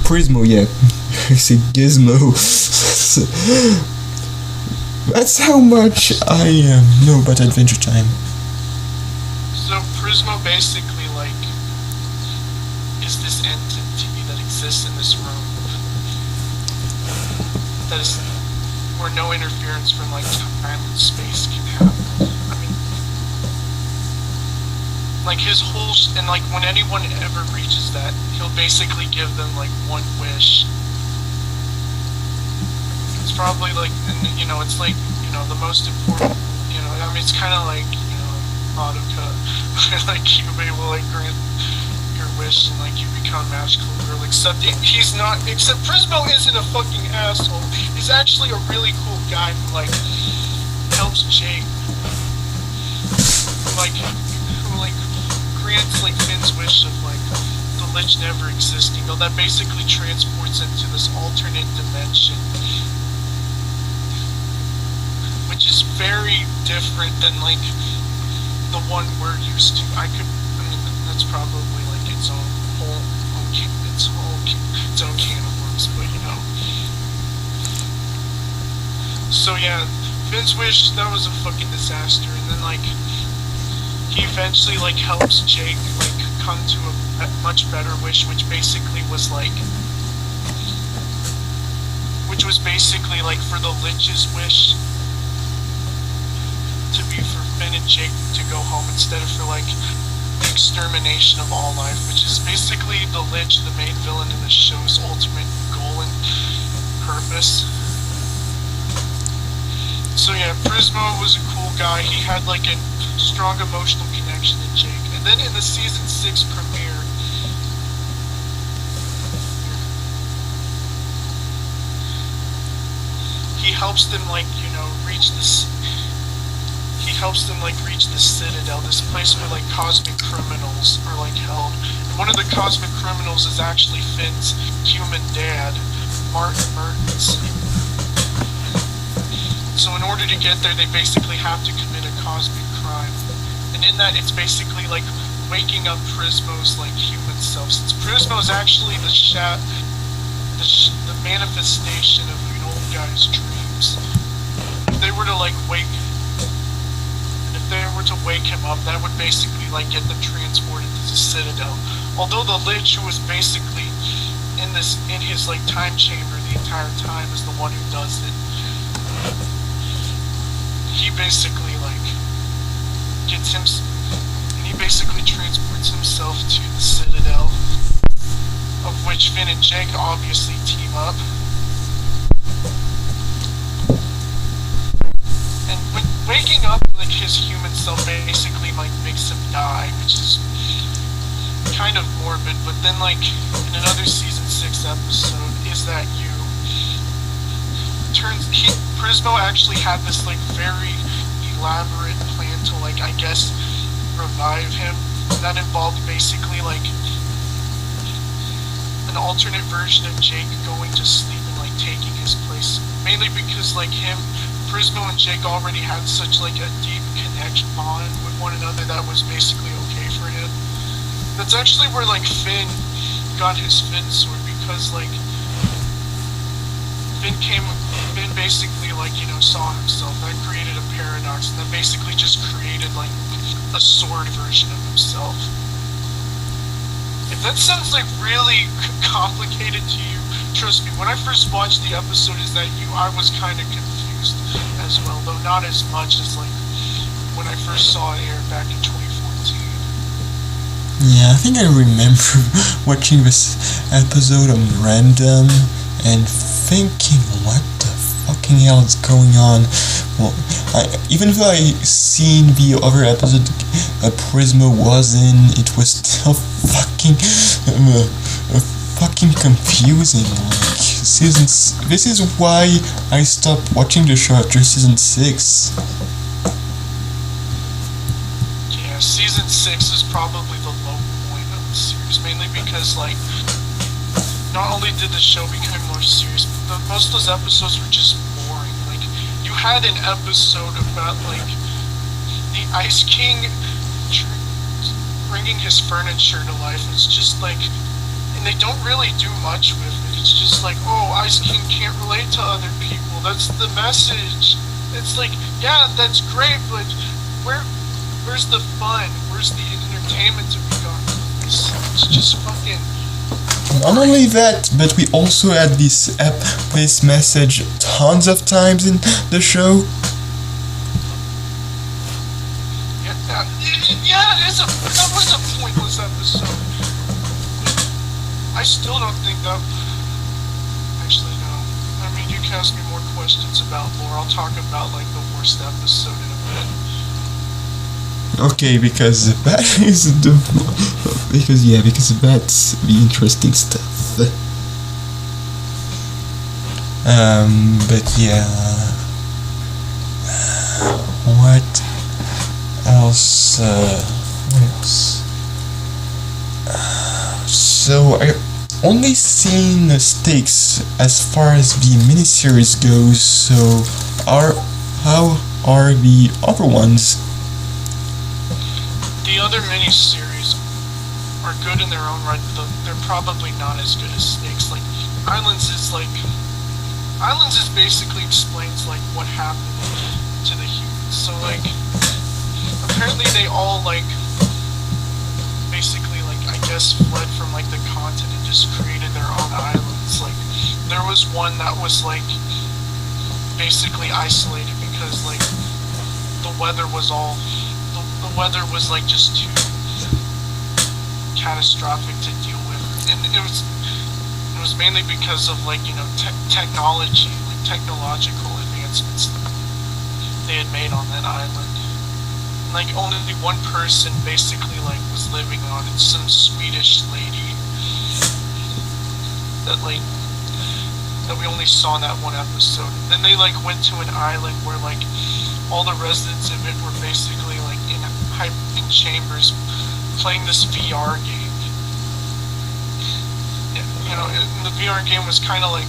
Prismo, yeah. I said Gizmo. That's how much I know about Adventure Time. So Prismo basically, like, is this entity that exists in this room that is where no interference from like time and space can happen. I mean, like his whole and like when anyone ever reaches that, he'll basically give them like one wish. It's probably like, you know, it's like, you know, the most important, you know, I mean, it's kind of like, you know, Madoka, like you will like grant your wish and like you become magical girl, except he's not, except Prismo isn't a fucking asshole. He's actually a really cool guy who like helps Jake, who grants like Finn's wish of like the Lich never existing, though that basically transports him to this alternate dimension, which is very different than like the one we're used to. I mean, that's probably like its own can of worms, but you know. So yeah, Finn's wish, that was a fucking disaster, and then like he eventually like helps Jake like come to a much better wish, which basically was like for the Lich's wish to be for Finn and Jake to go home instead of for like the extermination of all life, which is basically the Lich, the main villain in the show's ultimate goal and purpose. So yeah, Prismo was a cool guy. He had like a strong emotional connection to Jake. And then in the season 6 premiere, he helps them reach this. He helps them reach the Citadel, this place where cosmic criminals are held. And one of the cosmic criminals is actually Finn's human dad, Martin Mertens. So in order to get there, they basically have to commit a cosmic crime. And in that, it's basically waking up Prismo's human self. Since Prismo is actually the manifestation of an old guy's dreams. If they were to wake him up, that would basically get them transported to the Citadel. Although the Lich, who was basically in his time chamber the entire time, is the one who does it. He basically transports himself to the Citadel, of which Finn and Jake obviously team up. And when waking up his human self basically makes him die, which is kind of morbid. But then in another season 6 episode, Is That You? Prismo actually had this very elaborate plan to I guess revive him. That involved basically an alternate version of Jake going to sleep and taking his place. Mainly because Prismo and Jake already had such a deep connection bond with one another that was basically okay for him. That's actually where Finn got his Finn sword, because Finn basically saw himself. That created a paradox, and that basically just created a sword version of himself. If that sounds really complicated to you, trust me, when I first watched the episode Is That You, I was kind of confused as well, though not as much as when I first saw it air back in 2014. Yeah, I think I remember watching this episode on random and thinking, what the fucking hell is going on? Well, even though I seen the other episode Prismo was in, it was still fucking confusing. This is why I stopped watching the show after season 6. Yeah, season 6 is probably the low point of the series, mainly because not only did the show become more serious, but most of those episodes were just boring. You had an episode about the Ice King bringing his furniture to life. It's just and they don't really do much with it. It's just oh, Ice King can't relate to other people. That's the message. It's yeah, that's great, but where's the fun? Where's the entertainment to be gotten from this? It's just fucking. Not only that, but we also had this message tons of times in the show. Yeah, that was a pointless episode. I still don't think that. Actually, no. I mean, you can ask me more questions about lore. I'll talk about the worst episode in a bit. Okay, because that's the interesting stuff. But yeah, what else? So I only seen the stakes as far as the miniseries goes. So how are the other ones? The other miniseries are good in their own right, but they're probably not as good as Snakes. Islands is basically explains what happened to the humans. So apparently they all basically I guess fled from the continent and just created their own islands. There was one that was basically isolated because the weather was just too catastrophic to deal with, and it was mainly because of like technology, like technological advancements that they had made on that island. And, like only one person basically like was living on it, some Swedish lady that we only saw in that one episode. And then they like went to an island where like all the residents of it were basically like in chambers playing this VR game. And the VR game was kind of like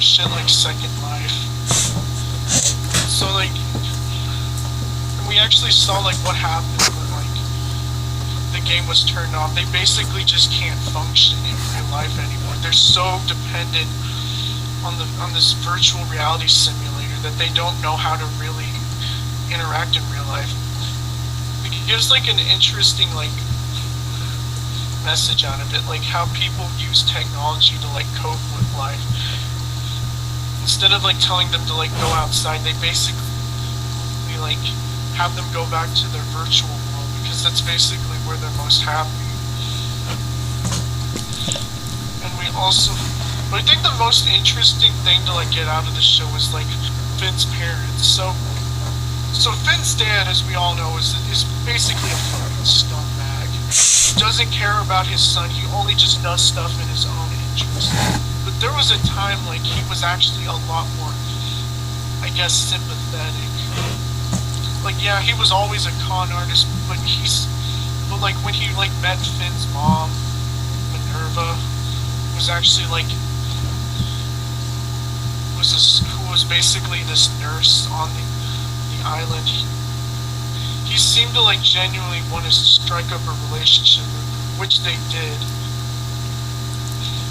shit like Second Life. So like we actually saw like what happened when like the game was turned off. They basically just can't function in real life anymore. They're so dependent on this virtual reality simulator that they don't know how to really interact in real life. It gives like an interesting like message out of it, like how people use technology to like cope with life. Instead of like telling them to like go outside, they basically like have them go back to their virtual world because that's basically where they're most happy. And but I think the most interesting thing to like get out of the show is like Finn's parents. So Finn's dad, as we all know, is basically a fucking scumbag. He doesn't care about his son. He only just does stuff in his own interest. But there was a time like he was actually a lot more, I guess, sympathetic. Like yeah, he was always a con artist, but like when he like met Finn's mom, Minerva, was actually like who was basically this nurse on the island. He seemed to like genuinely want to strike up a relationship with her, which they did.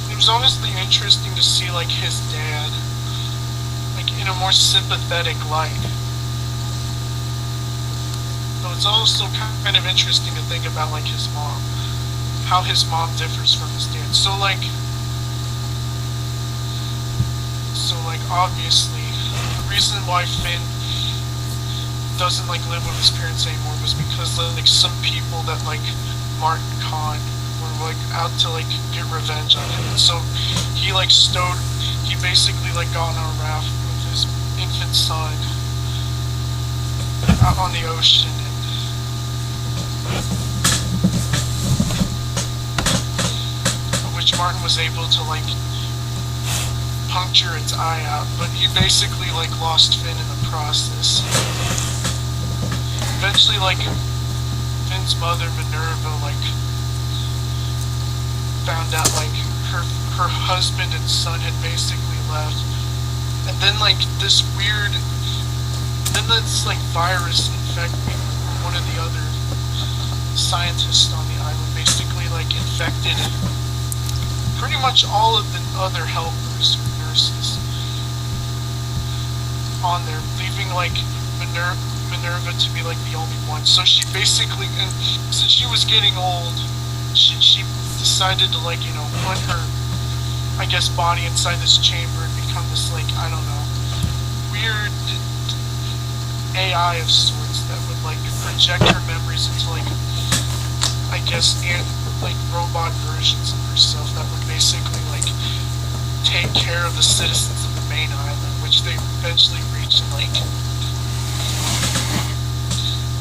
It was honestly interesting to see like his dad like in a more sympathetic light. So it's also kind of interesting to think about like his mom, how his mom differs from his dad. So obviously the reason why Finn doesn't like live with his parents anymore was because like some people that like Martin Kahn were like out to like get revenge on him. And so he basically like got on a raft with his infant son out on the ocean, and which Martin was able to like puncture its eye out, but he basically like lost Finn in the process. Eventually like Finn's mother Minerva like found out like her husband and son had basically left, and then like this virus infected one of the other scientists on the island, basically like infected pretty much all of the other helpers or nurses on there, leaving like Minerva to be like the only one. So she basically, and since she was getting old, she decided to like put her, I guess, body inside this chamber and become this like, I don't know, weird AI of sorts that would like project her memories into like, I guess, like robot versions of herself that would basically like take care of the citizens of the main island, which they eventually reached in like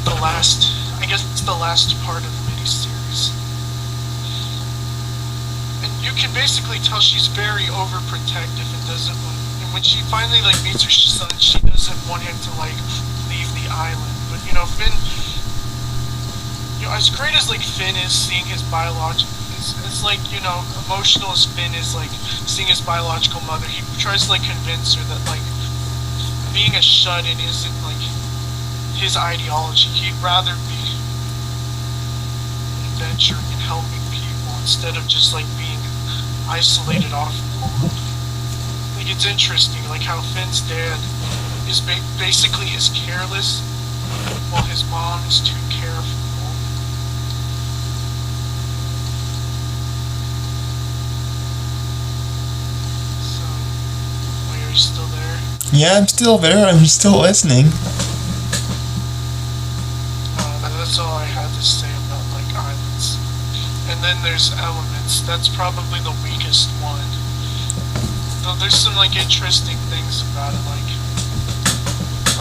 the last part of the miniseries. And you can basically tell she's very overprotective and doesn't want, and when she finally like meets her son, she doesn't want him to like leave the island. But Finn, as great as like Finn is seeing his biological, it's like emotional as Finn is like seeing his biological mother, he tries to like convince her that like being a shut-in isn't like his ideology. He'd rather be adventuring and helping people instead of just like being isolated off the world. Like it's interesting like how Finn's dad is basically is careless while his mom is too careful. So, are you still there? Yeah, I'm still there. I'm still listening. That's all I had to say about like islands. And then there's Elements. That's probably the weakest one. Though there's some like interesting things about it, like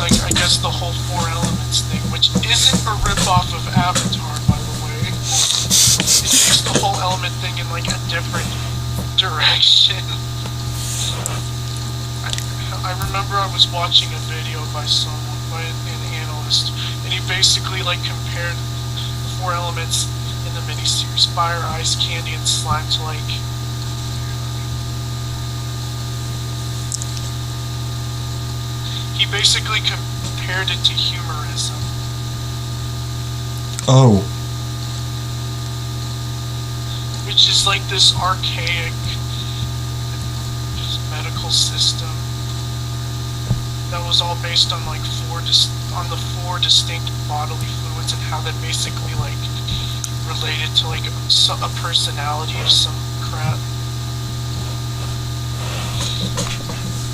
I guess the whole Four Elements thing, which isn't a ripoff of Avatar, by the way. It takes the whole element thing in like a different direction. I remember I was watching a video by an analyst, and he basically like compared the Four Elements in the miniseries Fire, Ice, Candy, and Slime to like he basically compared it to humorism. Oh. Which is like this archaic medical system that was all based on like the four distinct bodily fluids and how that basically like related to like a personality of some crap.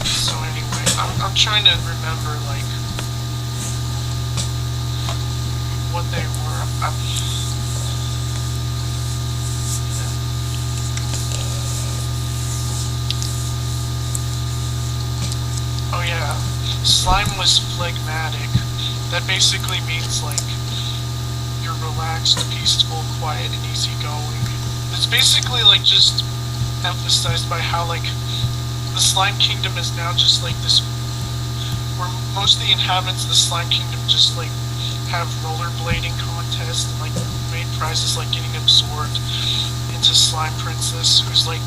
So anyway, I'm trying to remember like what they were. Oh yeah, Slime was phlegmatic. That basically means like you're relaxed, peaceful, quiet, and easygoing. It's basically like just emphasized by how like the Slime Kingdom is now just like this, where most of the inhabitants of the Slime Kingdom just like have rollerblading contests and like main prizes like getting absorbed into Slime Princess, who's like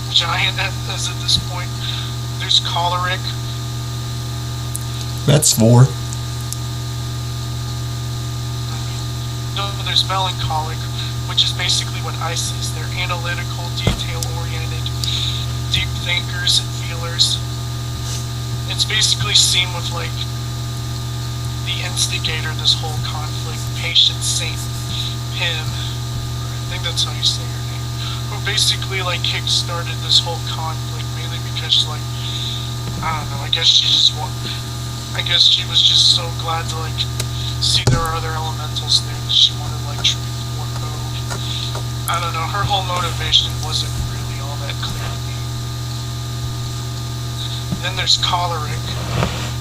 giant as at this point. There's Choleric. That's 4. No, there's Melancholic, which is basically what Ice is. They're analytical, detail-oriented, deep thinkers and feelers. It's basically seen with, like, the instigator of this whole conflict, Patient Saint Pym, I think that's how you say her name, who basically, like, kick-started this whole conflict, mainly because, like, I don't know, I guess she was just so glad to, like, see there are other elementals there that she wanted to, like, trade more code. I don't know, her whole motivation wasn't really all that clear to me. Then there's Choleric.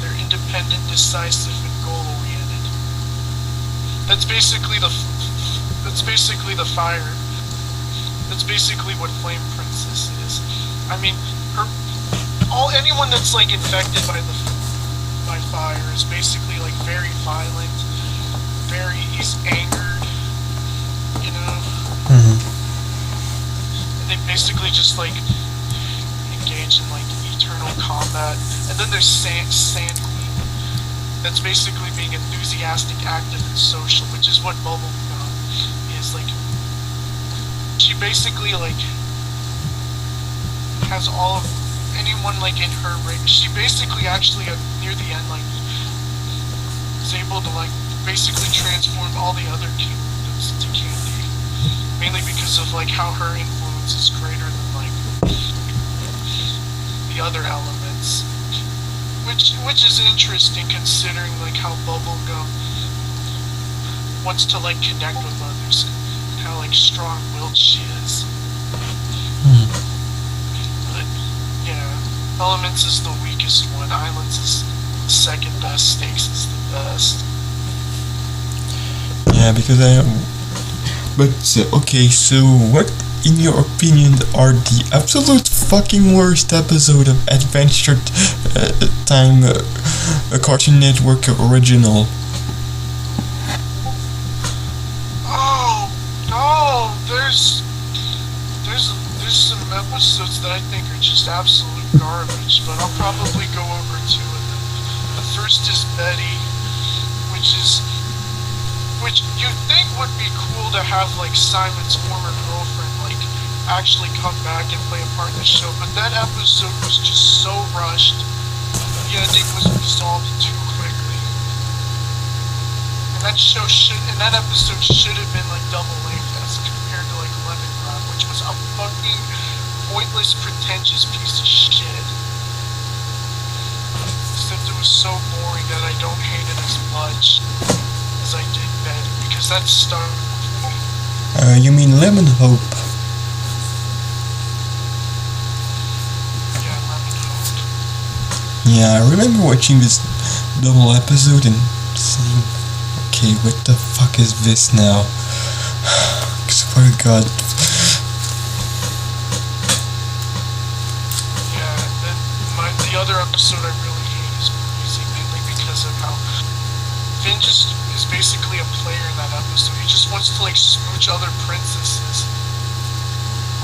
They're independent, decisive, and goal-oriented. That's basically the fire. That's basically what Flame Princess is. I mean, anyone that's, like, infected by fire is basically like very violent, he's angered, you know. Mm-hmm. And they basically just like engage in like eternal combat. And then there's Sand Queen. That's basically being enthusiastic, active, and social, which is what Bubblegum is. Like, she basically like has all of anyone like in her ring. She basically actually near the end like is able to like basically transform all the other kingdoms into candy, mainly because of like how her influence is greater than like the other elements, which is interesting considering like how Bubblegum wants to like connect with others and how like strong-willed she is. Elements is the weakest one. Islands is the second best. Stakes is the best. Yeah, because okay, so what, in your opinion, are the absolute fucking worst episode of Adventure Time, a Cartoon Network original? Oh, no, there's some episodes that I think are just absolute garbage, but I'll probably go over two of them. The first is Betty, which you'd think would be cool to have like Simon's former girlfriend like actually come back and play a part in the show, but that episode was just so rushed. The ending was resolved too quickly. And that episode should have been like double length as compared to like Lemon Drop, which was a fucking pointless, pretentious piece of shit. Except it was so boring that I don't hate it as much as I did Betty, because that started with me. You mean Lemon Hope? Yeah, I remember watching this double episode and saying, okay, what the fuck is this now? Swear to God. Yeah, and then the other episode I really hate is Breezy, mainly because of how Finn just is basically a player in that episode. He just wants to like smooch other princesses.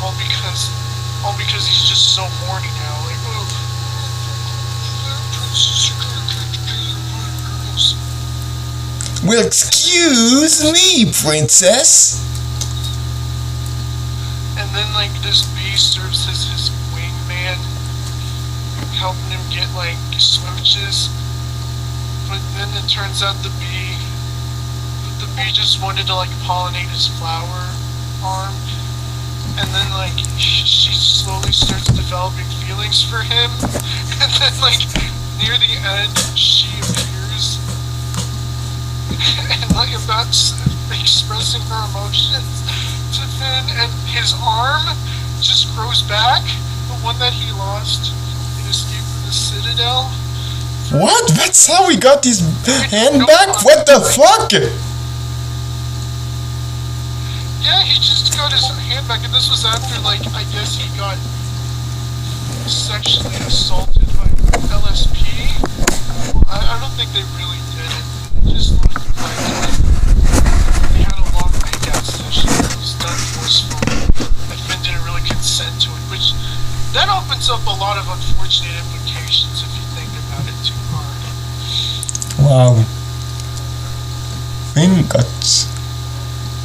All because he's just so horny now. Like, oh, princess, you gotta get girls. Well, excuse me, princess. And then like this bee serves as his wingman, helping him get like smooches. But then it turns out the bee just wanted to like pollinate his flower arm. And then, like, she slowly starts developing feelings for him. And then, like, near the end, she appears. And, like, about expressing her emotions to Finn. And his arm just grows back. The one that he lost in Escape from the Citadel. What? That's how he got his hand back? What the fuck? Yeah, he just got his hand back, and this was after, like, I guess he got sexually assaulted by LSP. I don't think they really did it. It just looked like they had a long makeout session that was done forcefully, and Finn didn't really consent to it, which, that opens up a lot of unfortunate implications if you think about it too hard. Wow. Finn got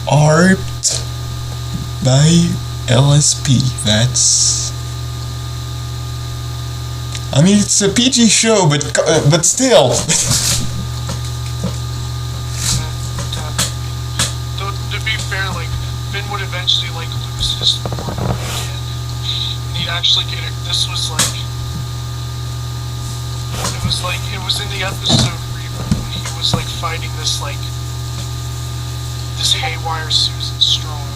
arped by LSP. That's... I mean, it's a PG show, but still. Though, to be fair, like, Finn would eventually, like, lose his form again. And he'd actually get it. This was, like... It was in the episode Reboot when he was, like, fighting this, like... this haywire Susan Strong.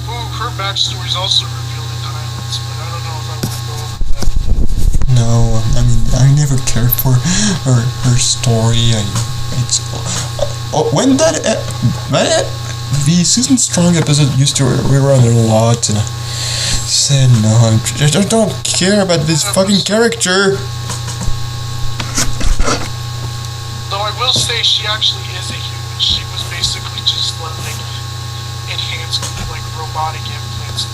Ooh, her backstory is also revealed in Highlands, but I don't know if I want to go over that. No, I mean, I never cared for her story. When the Susan Strong episode used to rerun a lot, and I said, no, I don't care about this fucking character. Though I will say she actually is a human. She was basically just like enhanced like robotic implants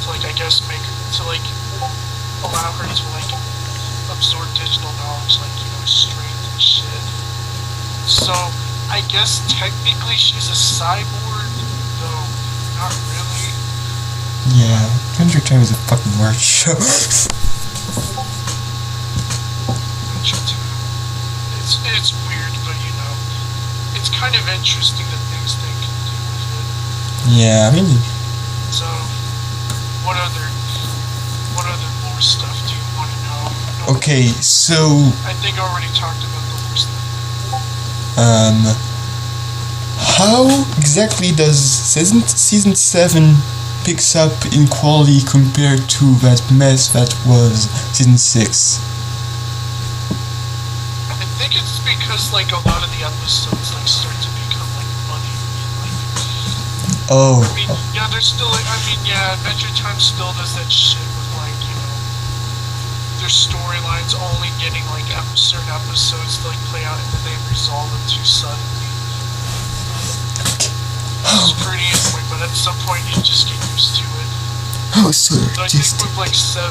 to like I guess make her to like allow her to like absorb digital knowledge, like, you know, strength and shit. So I guess technically she's a cyborg, though not really. Yeah, Adventure Time is a fucking weird show. It's weird, but you know, it's kind of interesting the things they can do with it. Yeah, I mean... So, what other lore stuff do you want to know? Okay, so... I think I already talked about the lore stuff. How exactly does season 7 picks up in quality compared to that mess that was season 6? I think it's because like a lot of the episodes like start to become like funny and like. Oh. I mean, yeah, there's still like, I mean, yeah, Adventure Time still does that shit with like, you know, their storylines only getting like certain episodes to like play out and then they resolve them too suddenly. It's pretty annoying, but at some point you just get used to it. Oh, so I think with like 7,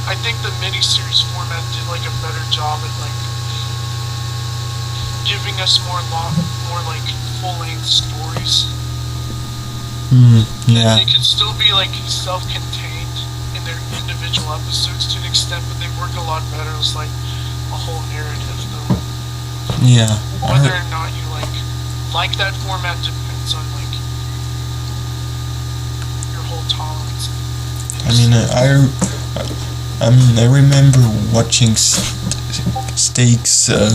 I think the miniseries format did like a better job at like giving us more like full-length stories. Yeah. And they could still be like self-contained in their individual episodes to an extent, but they work a lot better as like a whole narrative, though. Yeah. Whether or not you like that format depends on like your whole tolerance. I remember watching Stakes. I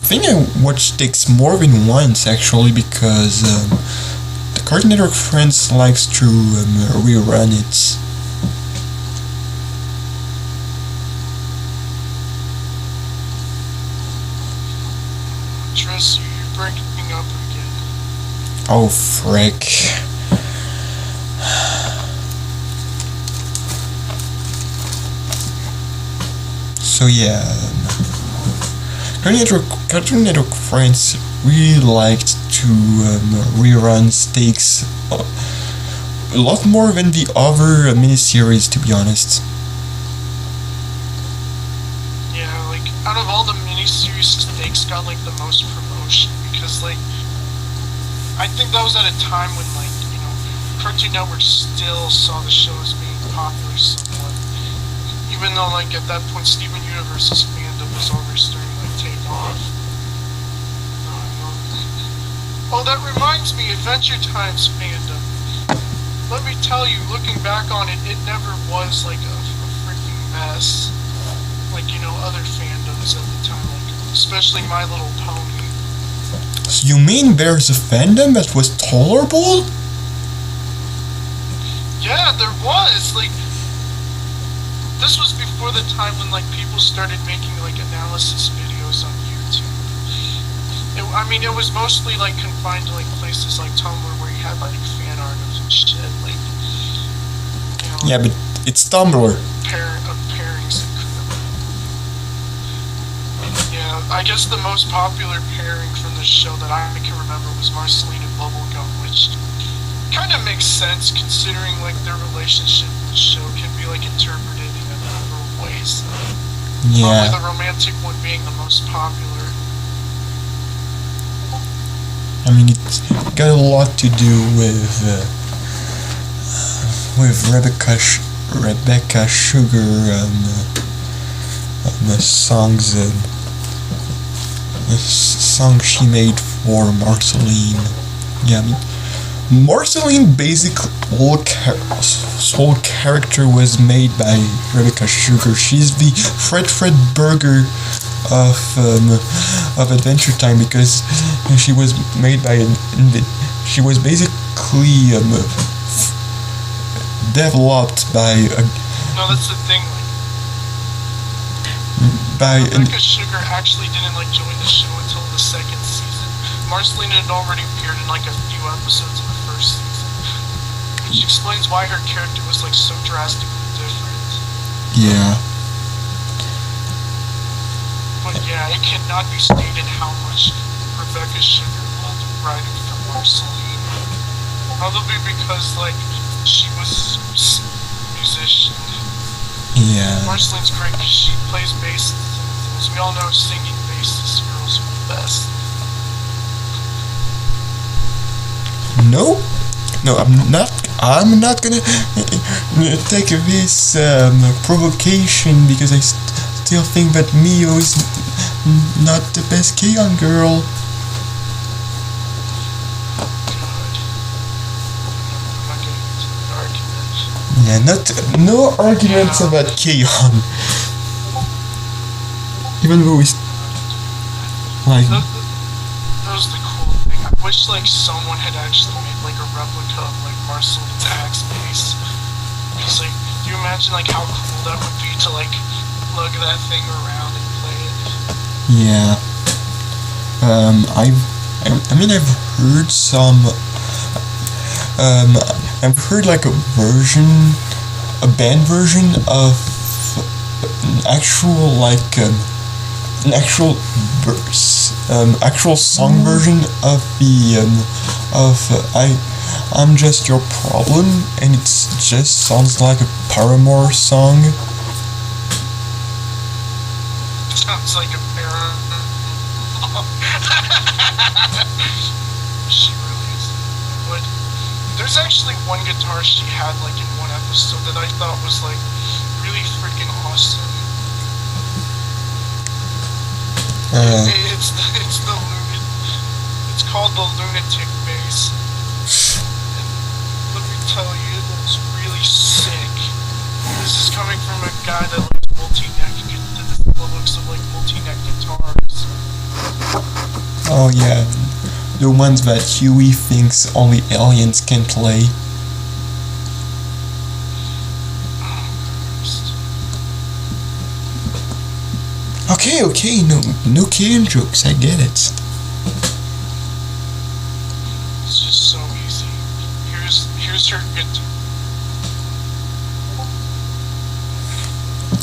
think I watched Stakes more than once actually, because the Cartoon Network Friends likes to rerun it. Oh, frick. So yeah, Cartoon Network France really liked to rerun stakes a lot more than the other miniseries, to be honest. Yeah, like, out of all the miniseries, stakes got, like, the most promotion, because, like, I think that was at a time when, like, you know, Cartoon Network still saw the show as being popular somewhat. Even though, like, at that point, Steven Universe's fandom was already starting to, like, take off. Oh, that reminds me, Adventure Time's fandom. Let me tell you, looking back on it, it never was, like, a freaking mess. Like, you know, other fandoms at the time, like, especially My Little Pony. So you mean there's a fandom that was tolerable? Yeah, there was, like, this was before the time when, like, people started making, like, analysis videos on YouTube. I mean, it was mostly, like, confined to, like, places like Tumblr where you had, like, fan art of shit, like, you know... Yeah, but it's Tumblr. Pairings and yeah, I guess the most popular pairing from the show that I can remember was Marceline and Bubblegum, which kind of makes sense considering, like, their relationship in the show can be, like, interpreted in a number of ways. Yeah. Probably the romantic one being the most popular. I mean, it's got a lot to do with Rebecca Sugar the songs, the song she made for Marceline. Yeah, I mean, Marceline basically whole character was made by Rebecca Sugar. She's the Fred Burger of Adventure Time, because she was made by she was basically developed by no, that's the thing, like, Rebecca Sugar actually didn't, like, join the show until the second season. Marceline had already appeared in, like, a few episodes of the first season, which explains why her character was, like, so drastically different. Yeah. But yeah, it cannot be stated how much Rebecca Sugar loved writing for Marceline. Probably because, like, she was a musician. Yeah. Marceline's great because she plays bass. As we all know, singing bass girls are the best. No, I'm not gonna take this provocation, because I still think that Mio is not the best K-On girl. Yeah, no arguments about K-On. Even though it's like... That was the cool thing. I wish, like, someone had actually made, like, a replica of, like, Marceline's axe bass. Because, like, do you imagine, like, how cool that would be to, like, lug that thing around and play it? Yeah. I've heard some... I've heard, like, a band version of an actual, like, actual song version of the I'm Just Your Problem, and it just sounds like a Paramore song. Sounds like a Paramore. She really is. But there's actually one guitar she had, like, in one episode that I thought was, like, really freaking awesome. It's called the Lunatic Bass. And let me tell you, it looks really sick. This is coming from a guy that likes multi-neck, the looks of, like, multi-neck guitars. Oh yeah, the ones that Huey thinks only aliens can play. Okay, no K-On jokes, I get it. It's just turn good.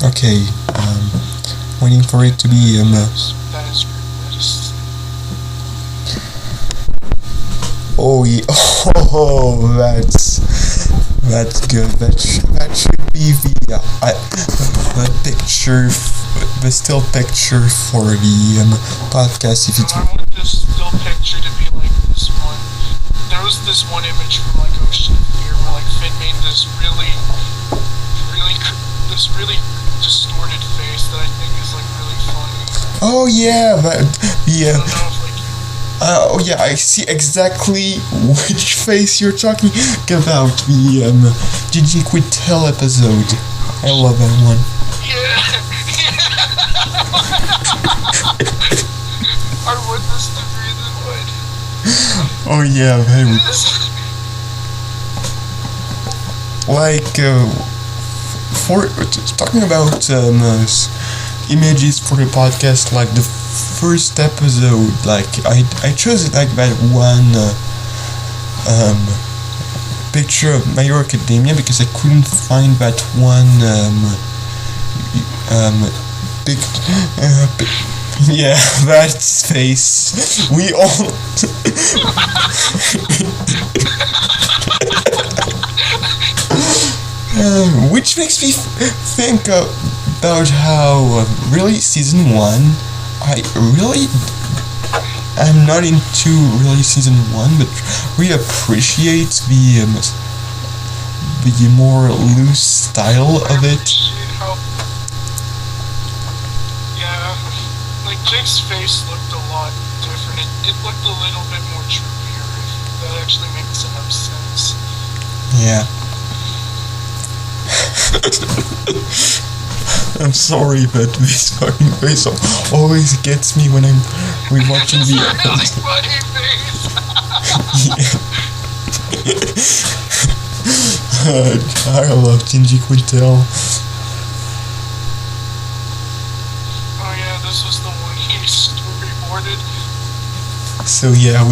Okay, waiting for it to be That is great. That is. oh yeah, oh that's good. That should be the picture, the still picture for the podcast. If it's I want this still picture to be like this one. There was this one image from like Ocean here where like Finn made this really distorted face that I think is like really funny. oh yeah, yeah. I don't know if like Oh yeah, I see exactly which face you're talking about. The Gigi Quit Tell episode. I love that one. yeah. Our witness to breathe in wood. Oh yeah, very. Like for talking about images for the podcast, like the first episode, like I chose like that one picture of My Hero Academia because I couldn't find that one yeah, that face. We all which makes me think about how really season 1 I'm not into really season 1, but really appreciate the more loose style of it. Yeah, like Jake's face looked a lot different. It looked a little bit more troopier, if that actually makes enough sense. Yeah. I'm sorry, but this fucking face always gets me when I'm rewatching the really funny face. I love Gigi Quintel. Oh yeah, this was the one he storyboarded. So yeah,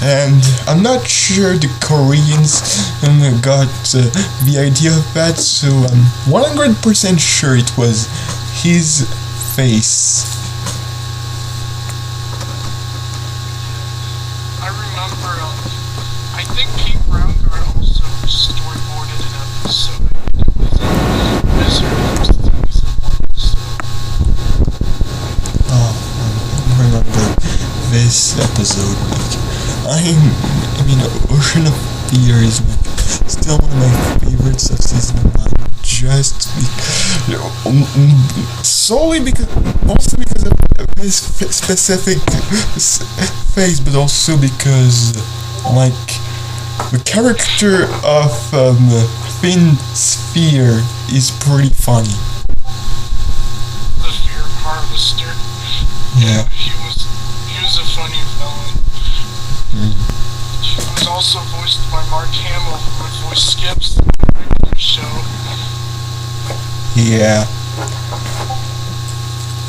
and I'm not sure the Koreans got the idea of that, so I'm 100% sure it was his face. I remember, I think Pete Brownguard also storyboarded an episode. It was Oh, I remember this episode. I mean, Ocean of Fear is still one of my favorites of season 1. Just solely because, also because of this specific face, but also because, like, the character of Finn Sphere is pretty funny. The Fear Harvester. Yeah. He was a funny villain. He was also voiced by Mark Hamill, who would voice Skips in the regular show. Yeah.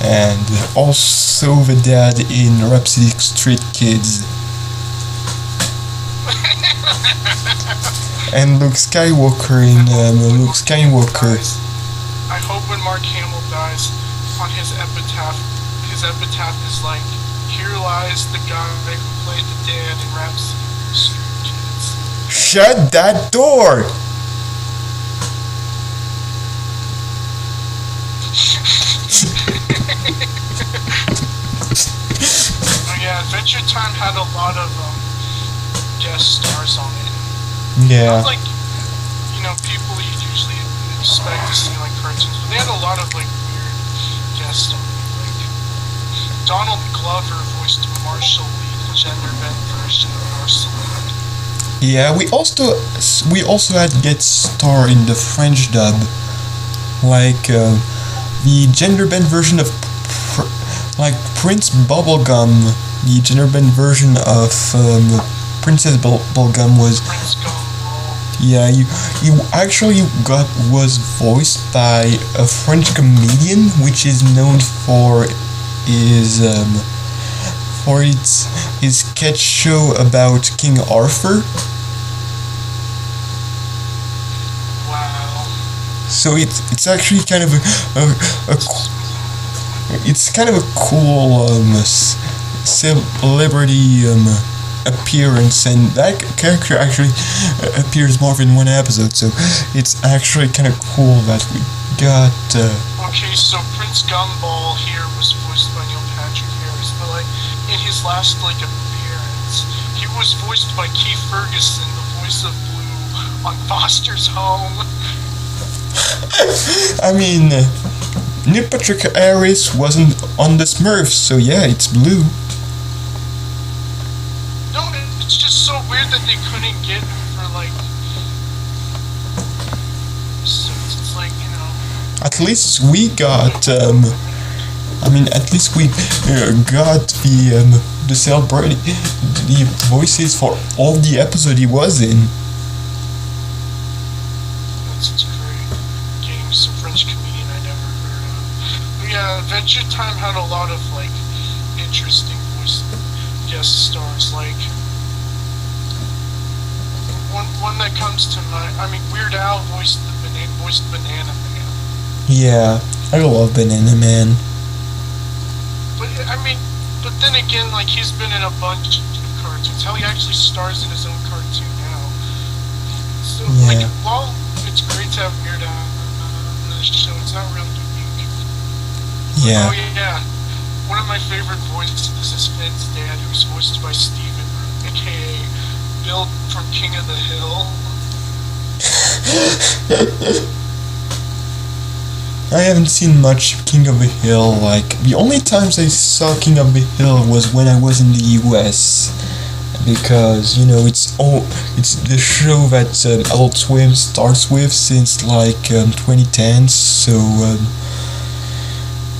And also the dad in Rhapsody Street Kids. And Luke Skywalker in Luke Skywalker. I hope when Mark Hamill dies, on his epitaph is like, "Here lies the guy who played the dad in Rhapsody Street Kids." Shut that door! Oh yeah, Adventure Time had a lot of guest stars on it. Yeah. Not like, people you usually expect to see like cartoons, but they had a lot of like weird guest stars. Like Donald Glover voiced Marshall Lee, the gender bent version of Marceline. Yeah, we also had guest star in the French dub, like the gender bent version of Prince Bubblegum. The gender bent version of Princess Bubblegum was. Prince Gumball. Yeah, you actually was voiced by a French comedian, which is known for his sketch show about King Arthur. So it's actually kind of it's kind of a cool celebrity appearance, and that character actually appears more than one episode, so it's actually kind of cool that we got Okay, so Prince Gumball here was voiced by Neil Patrick Harris, but like in his last like appearance, he was voiced by Keith Ferguson, the voice of Blue on Foster's Home. I mean, Neil Patrick Harris wasn't on the Smurfs, so yeah, it's Blue. No, it's just so weird that they couldn't get him for like. So it's like, you know. At least we got. I mean, at least we got the celebrity, the voices for all the episode he was in. That's great. Getting some French comedian I never heard of. But yeah, Adventure Time had a lot of like interesting voice guest stars. Like one that comes to mind. I mean, Weird Al voiced Banana Man. Yeah, I love Banana Man. But I mean, but then again, like he's been in a bunch of cartoons. Hell, he actually stars in his own cartoon now. So like, while it's great to have Weird Al on the show, it's not really unique. Yeah. Oh yeah. One of my favorite voices is Finn's dad, who's voiced by Steven, aka Bill from King of the Hill. I haven't seen much King of the Hill. Like, the only times I saw King of the Hill was when I was in the US, because, you know, it's the show that Adult Swim starts with since like 2010, so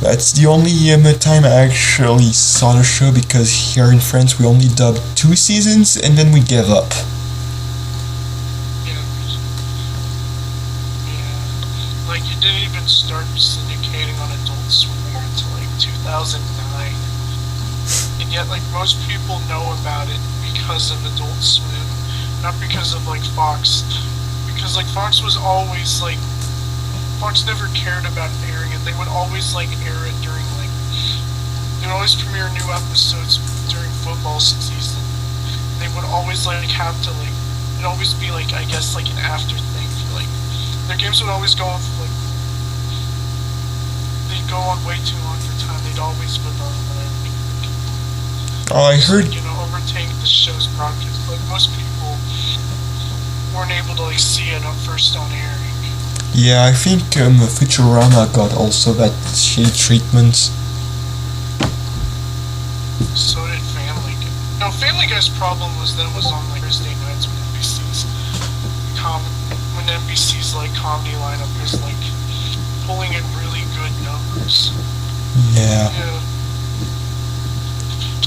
that's the only time I actually saw the show, because here in France we only dubbed 2 seasons and then we gave up. Like, it didn't even start syndicating on Adult Swim until like 2009. And yet, like, most people know about it because of Adult Swim, not because of like Fox. Because like Fox was always like, Fox never cared about airing it. They would always like air it during like, they would always premiere new episodes during football season. They would always like have to like, it'd always be like, I guess like an after thing for like, their games would always go on for like, they'd go on way too long for time. They'd always would Oh, I heard. You know, overtake the show's broadcast. Like most people weren't able to like see it first on airing. Yeah, I think Futurama got also that shade treatment. So did Family Guy. No, Family Guy's problem was that it was on like Thursday nights when NBC's like comedy lineup was like pulling in really good numbers. Yeah.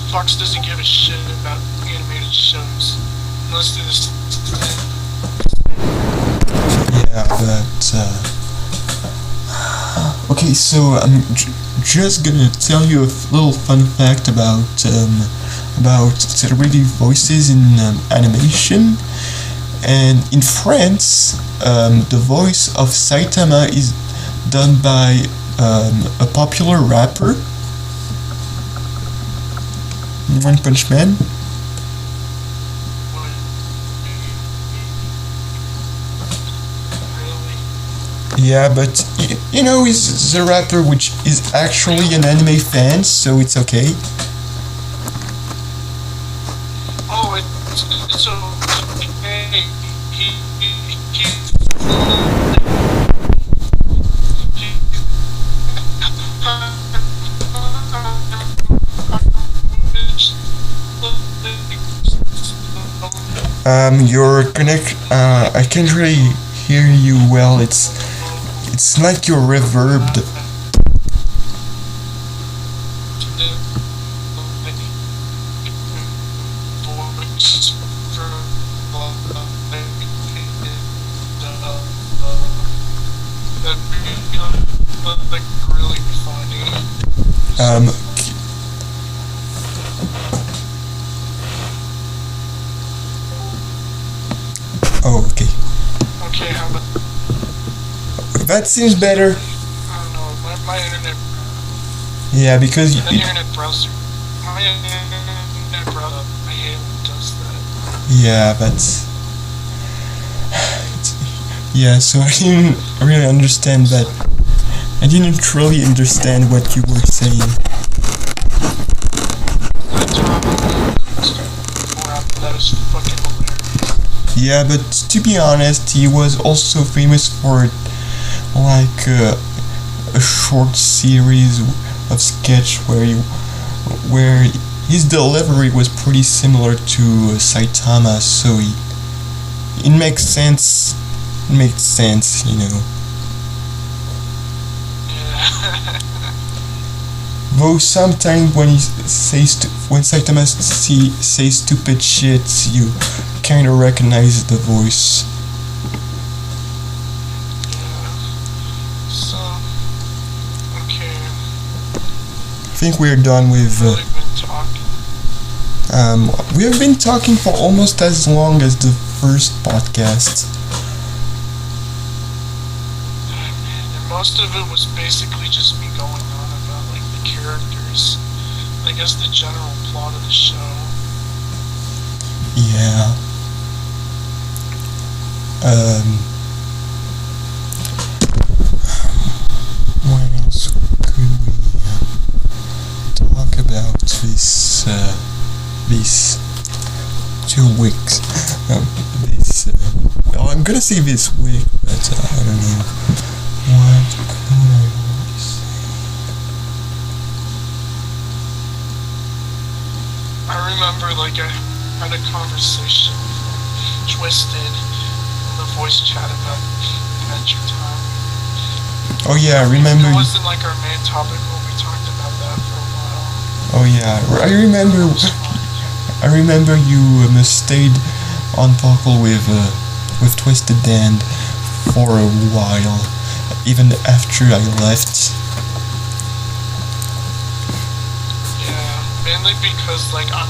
Fox doesn't give a shit about animated shows unless there's. Yeah, but okay, so I'm just gonna tell you a little fun fact about celebrity voices in animation. And in France, the voice of Saitama is done by a popular rapper, One Punch Man. Yeah, but you know, he's a rapper which is actually an anime fan, so it's okay. Oh, it's so okay. Your connect. I can't really hear you well. It's like you're reverbed. Really funny. Oh, okay. Okay, how about That seems better. I don't know, my internet... Yeah, because... The internet browser... My internet browser, I hate when it does that. Yeah, that's... Yeah, so I didn't really understand that. I didn't really understand what you were saying. That is fucking hilarious. Yeah, but to be honest, he was also famous for like a short series of sketch where his delivery was pretty similar to Saitama, so it makes sense. It makes sense, you know. Yeah. Though sometimes when when Saitama says stupid shit, you kind of recognize the voice. Yeah. So, okay. I think we're done with. We've been talking. We have been talking for almost as long as the first podcast. And most of it was basically just me going on about like the characters. I guess the general plot of the show. Yeah. What else could we talk about these 2 weeks? Well, I'm gonna say this week, but I don't know. What could I say? I remember like I had a conversation with Twisted in the voice chat about Adventure Time. Oh yeah, I remember. It wasn't like our main topic, but we talked about that for a while. Oh yeah, I remember you stayed on vocal with Twisted Dan for a while, even after I left. Yeah, mainly because like I'm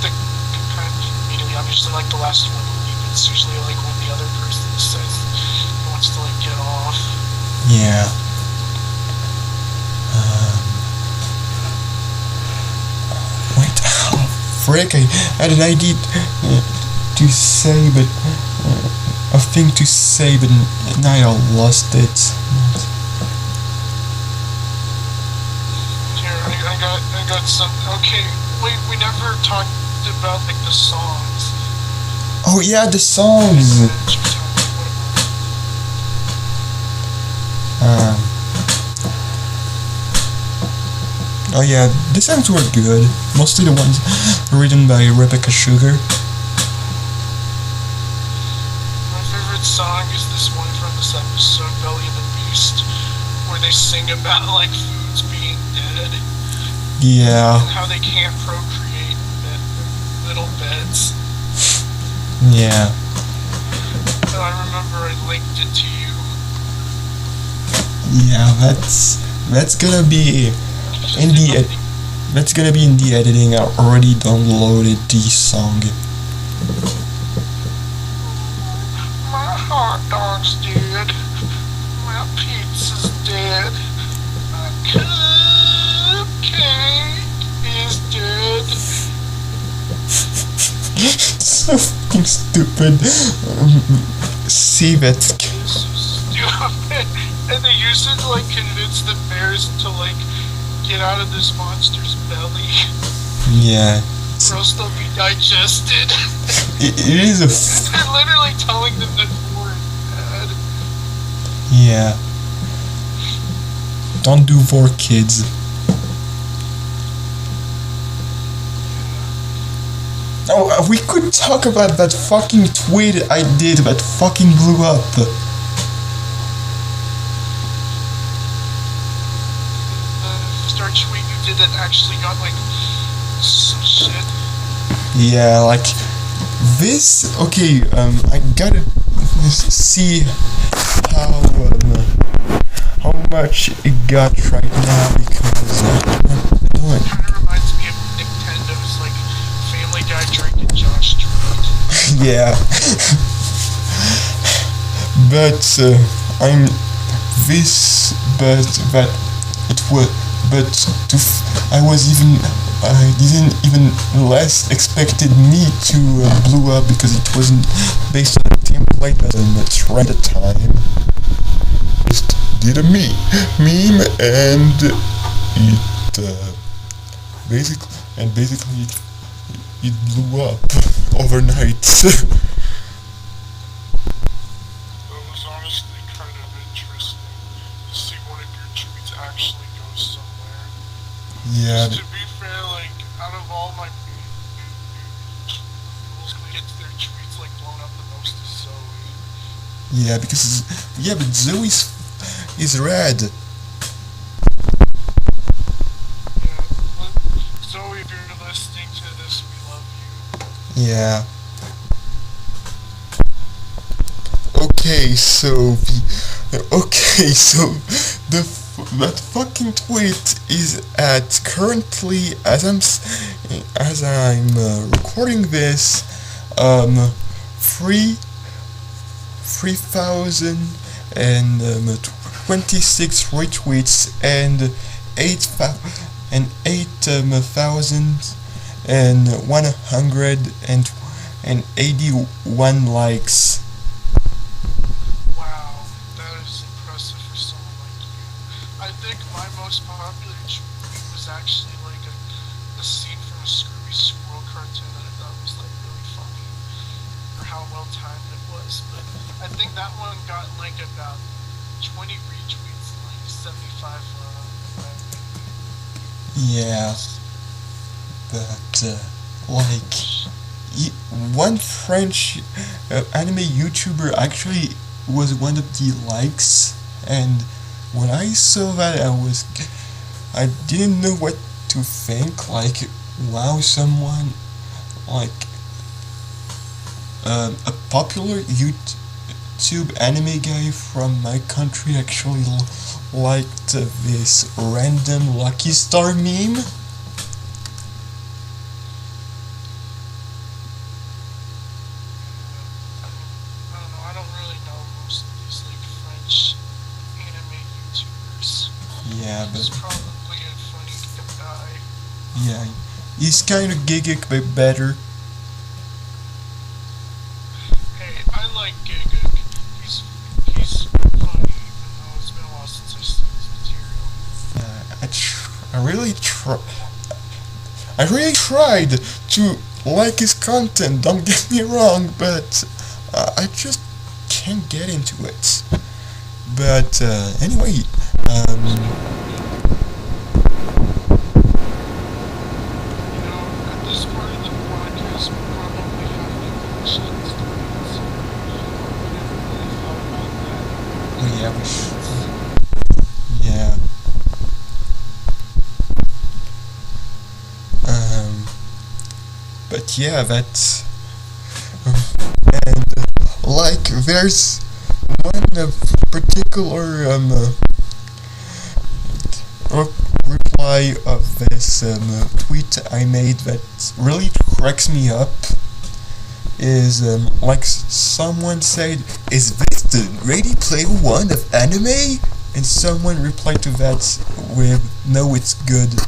the kind of immediately I'm usually like the last one to leave. It's usually like when the other person says he wants to like get off. Yeah. Wait, oh, frick, I had an idea to say, but a thing to say, but now I lost it. Here, I got some. Okay, wait, we never talked about like the songs. Oh yeah, the songs. Oh yeah, the songs were good. Mostly the ones written by Rebecca Sugar. My favorite song is this one from this episode, Belly of the Beast, where they sing about like foods being dead. Yeah. And how they can't procreate in little beds. Yeah. And I remember I linked it to you. Yeah, that's gonna be in the editing. I already downloaded the song. My hot dog's dead. My pizza's dead. My cupcake is dead. So fucking stupid. See that? It's so stupid. And they use it to like convince the bears to like get out of this monster's belly. Yeah. Or else they'll be digested. It is a. They're literally telling them that war is bad. Yeah. Don't do for kids. Oh, we could talk about that fucking tweet I did that fucking blew up. Star tweet you did that actually got like some shit. Yeah, like this. Okay, I gotta see how much it got right now because It kind of reminds me of Nintendo's like Family Guy Drake and Josh tweet. yeah. but I'm this, but that it was, but I didn't even less expected me to blow up because it wasn't based on a template but on a trend at the time. Just did a meme and it basically it blew up overnight. It was honestly kind of interesting to see one of your tweets actually go somewhere. Yeah. To be fair, like, out of all my people who get their tweets like blown up the most is Zoe. Yeah, but Zoe is red. Yeah, but Zoe, if you're listening to this, we love you. Yeah. Okay, so that fucking tweet is at currently as I'm recording this 3,026 retweets and 8,181 likes. Wow, that is impressive for someone like you. I think my most popular tweet was actually like a scene from a Screwy Squirrel cartoon that I thought was like really funny, or how well timed it was. But I think that one got like about 20 retweets and like 75 Yeah, but one French anime YouTuber actually was one of the likes, and when I saw that I didn't know what to think. Like, wow, someone like a popular YouTube anime guy from my country actually liked this random Lucky Star meme. Yeah, but He's probably a funny guy. Yeah, he's kind of Gigic but better. Hey, I like Gigic. He's funny, even though it's been a while since I've seen his material. I really tried to like his content. Don't get me wrong, but I just can't get into it. But anyway. But yeah, that's and like there's one particular reply of this tweet I made that really cracks me up. Is like someone said, "Is this the Ready Player One of anime?" And someone replied to that with, "No, it's good."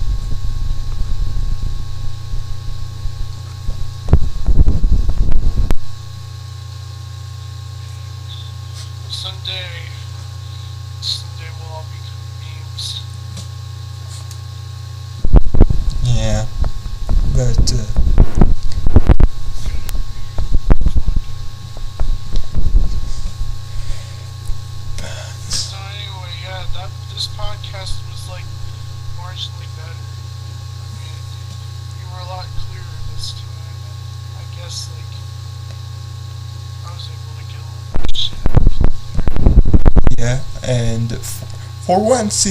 Someday we'll all become memes. Yeah, but So anyway, yeah, this podcast was like marginally better. I mean, you were a lot clearer this time, and I guess like I was able to get a little bit of shit out there. yeah, and for once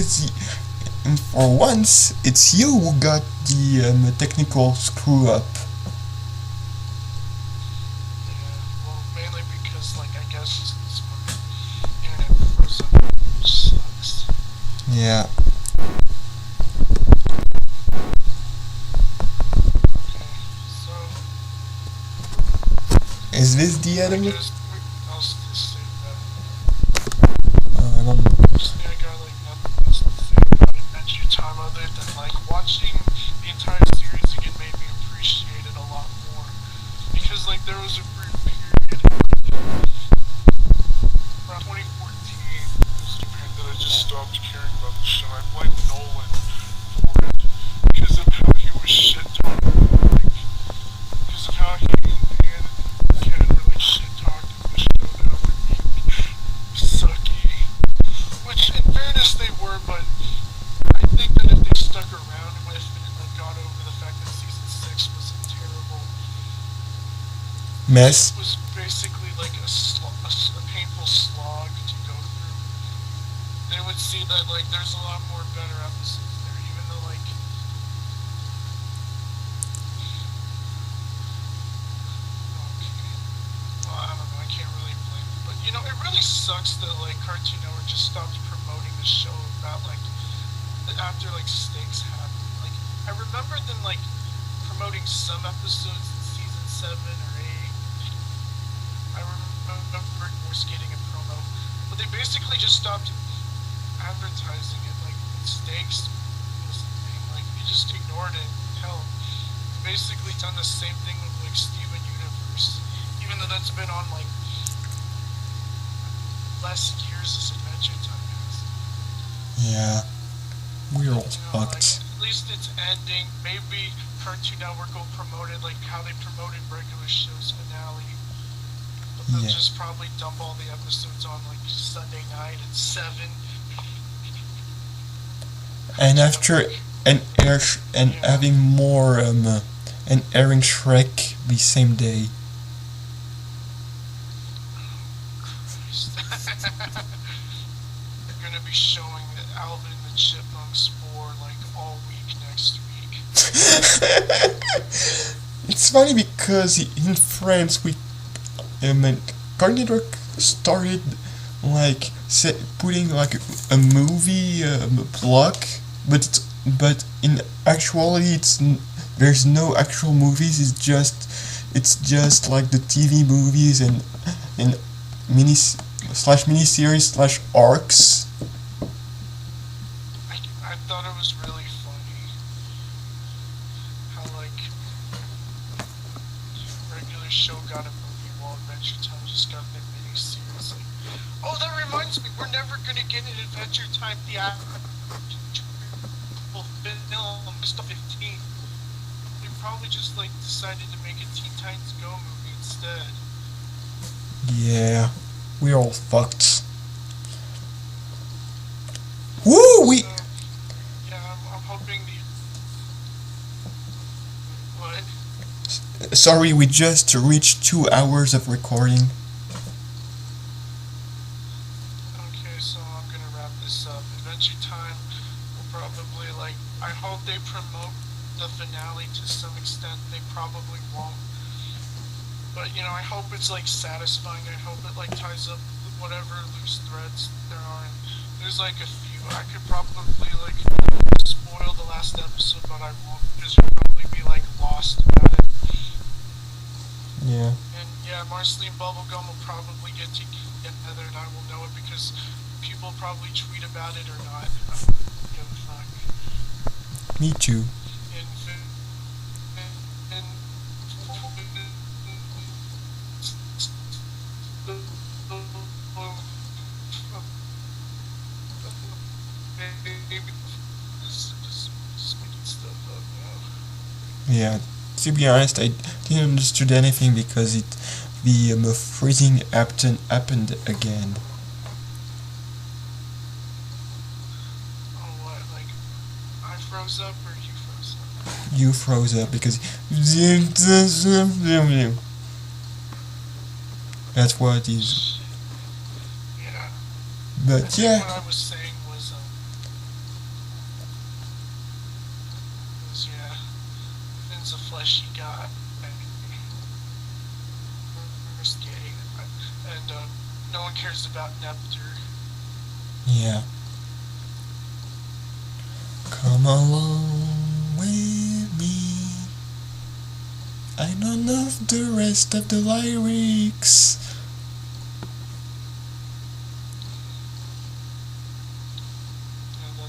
it's you who got the technical screw up. Yeah, well, mainly because like I guess it's my internet froze up, which sucks. Yeah. Okay, so Is this the I enemy? guess I'll just say that. Personally, I got like nothing else to say about Adventure Time other than like watching the entire series again made me appreciate it a lot more. Because like there was a brief period around 2014 was the period that I just stopped caring about the show. I blame Nolan for it because of how he was shit talking. Like, because of how he and Ken were like shit talking the show now. Sucky. Which, in fairness, they were, but I think that if they stuck around with it and like, got over the fact that season 6 was a terrible mess. It was basically like a painful slog to go through. They would see that like there's a lot more better episodes there, even though like well, I don't know, I can't really blame them. But you know, it really sucks that like Cartoon Network just stopped promoting the show about like after like stakes happened. Like I remember them like promoting some episodes in season 7 or 8. I remember Morse getting a promo, but they basically just stopped advertising it. Like stakes was the thing. Like you just ignored it. Hell, it's basically done the same thing with like Steven Universe, even though that's been on like less years as Adventure Time has. Yeah, we're all You know, fucked. like, at least it's ending. Maybe Cartoon Network will promote it like how they promoted regular show's finale. But they'll Yeah. just probably dump all the episodes on like Sunday night at 7. And after having more and airing Shrek the same day. Christ. They're gonna be showing Alvin and the Chipmunks for like all week next week. It's funny because in France Cartoon Network started like putting like a movie block, but in actuality there's no actual movies. It's just like the TV movies and miniseries / arcs. I thought it was really funny how like regular show got a movie while Adventure Time just got their miniseries. Like, oh, that reminds me, we're never gonna get an Adventure Time theatrical film stuff 15. They probably just like decided to make a Teen Titans Go movie instead. Yeah, we're all fucked. Woo! We. So, yeah, I'm hoping the. What? Sorry, we just reached 2 hours of recording. Okay, so I'm gonna wrap this up. Adventure Time will probably like. I hope they promote the finale to some extent. They probably won't. But you know, I hope it's like satisfying. I hope it like ties up with whatever loose threads there are. And there's like a few. I could probably like spoil the last episode, but I won't because you'll probably be like lost about it. Yeah. And yeah, Marceline and Bubblegum will probably get together, and I will know it because people probably tweet about it or not. I don't give a fuck. Me too. Yeah. To be honest, I didn't understand anything because the freezing happened again. Oh, what? Like, I froze up or you froze up? You froze up because that's what it is. Yeah. But I think yeah. what I was saying was yeah, Finn's a fleshy guy. First gay. And no one cares about Neptune. Yeah. Come along with me. I don't know the rest of the lyrics.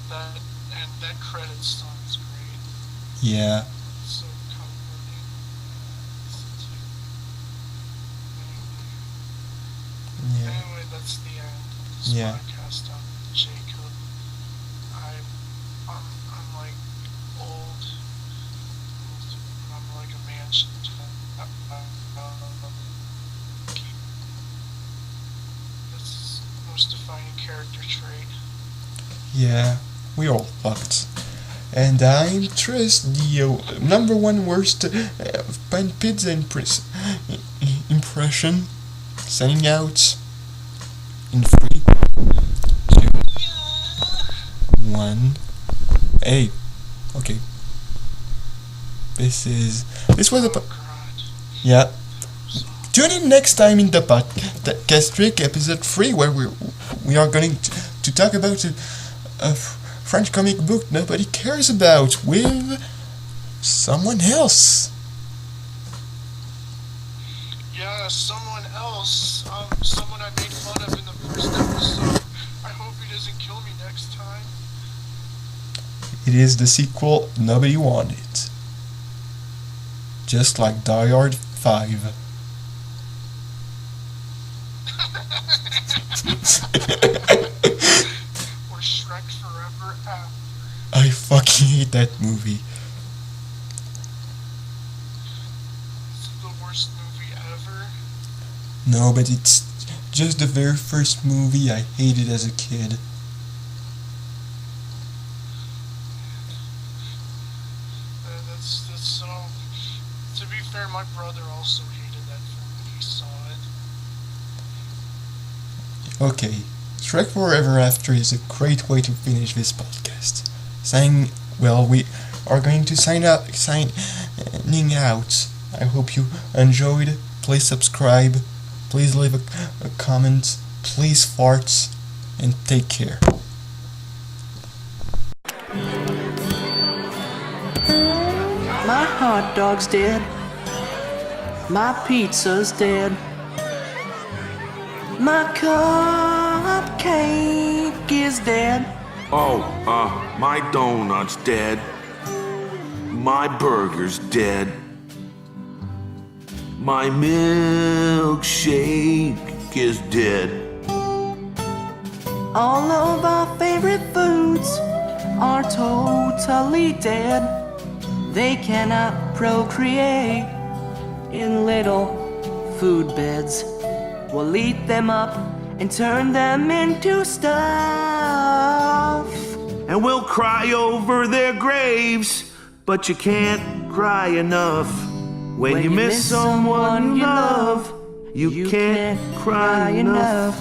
that credit song is great. Yeah. It's so comforting. Listen to. Yeah. Anyway, that's the end of this Yeah. podcast. Jacob. I'm like old. I'm like a man. That's the most defining character trait. Yeah, we all fucked. And I'm Trist, the number one worst Pizza impression. Signing out in 3, 2, 1. Hey, okay. This was a. Yeah. Tune in next time in the podcast trick episode 3, where we are going to talk about a French comic book nobody cares about with someone else. Yeah, someone else. Someone I made fun of in the first episode. I hope he doesn't kill me next time. It is the sequel nobody wanted. Just like Die Hard 5. Or Shrek Forever After. I fucking hate that movie. It's the worst movie ever. No, but it's just the very first movie I hated as a kid. That's so. To be fair, my brother also hated that film when he saw it. Okay, Shrek Forever After is a great way to finish this podcast. We are going to signing out. I hope you enjoyed. Please subscribe. Please leave a comment. Please fart. And take care. My hot dog's dead. My pizza's dead. My cupcake is dead. Oh, my donut's dead. My burger's dead. My milkshake is dead. All of our favorite foods are totally dead. They cannot procreate in little food beds. We'll eat them up and turn them into stuff. And we'll cry over their graves, but you can't cry enough. When you miss someone you love, you can't cry enough.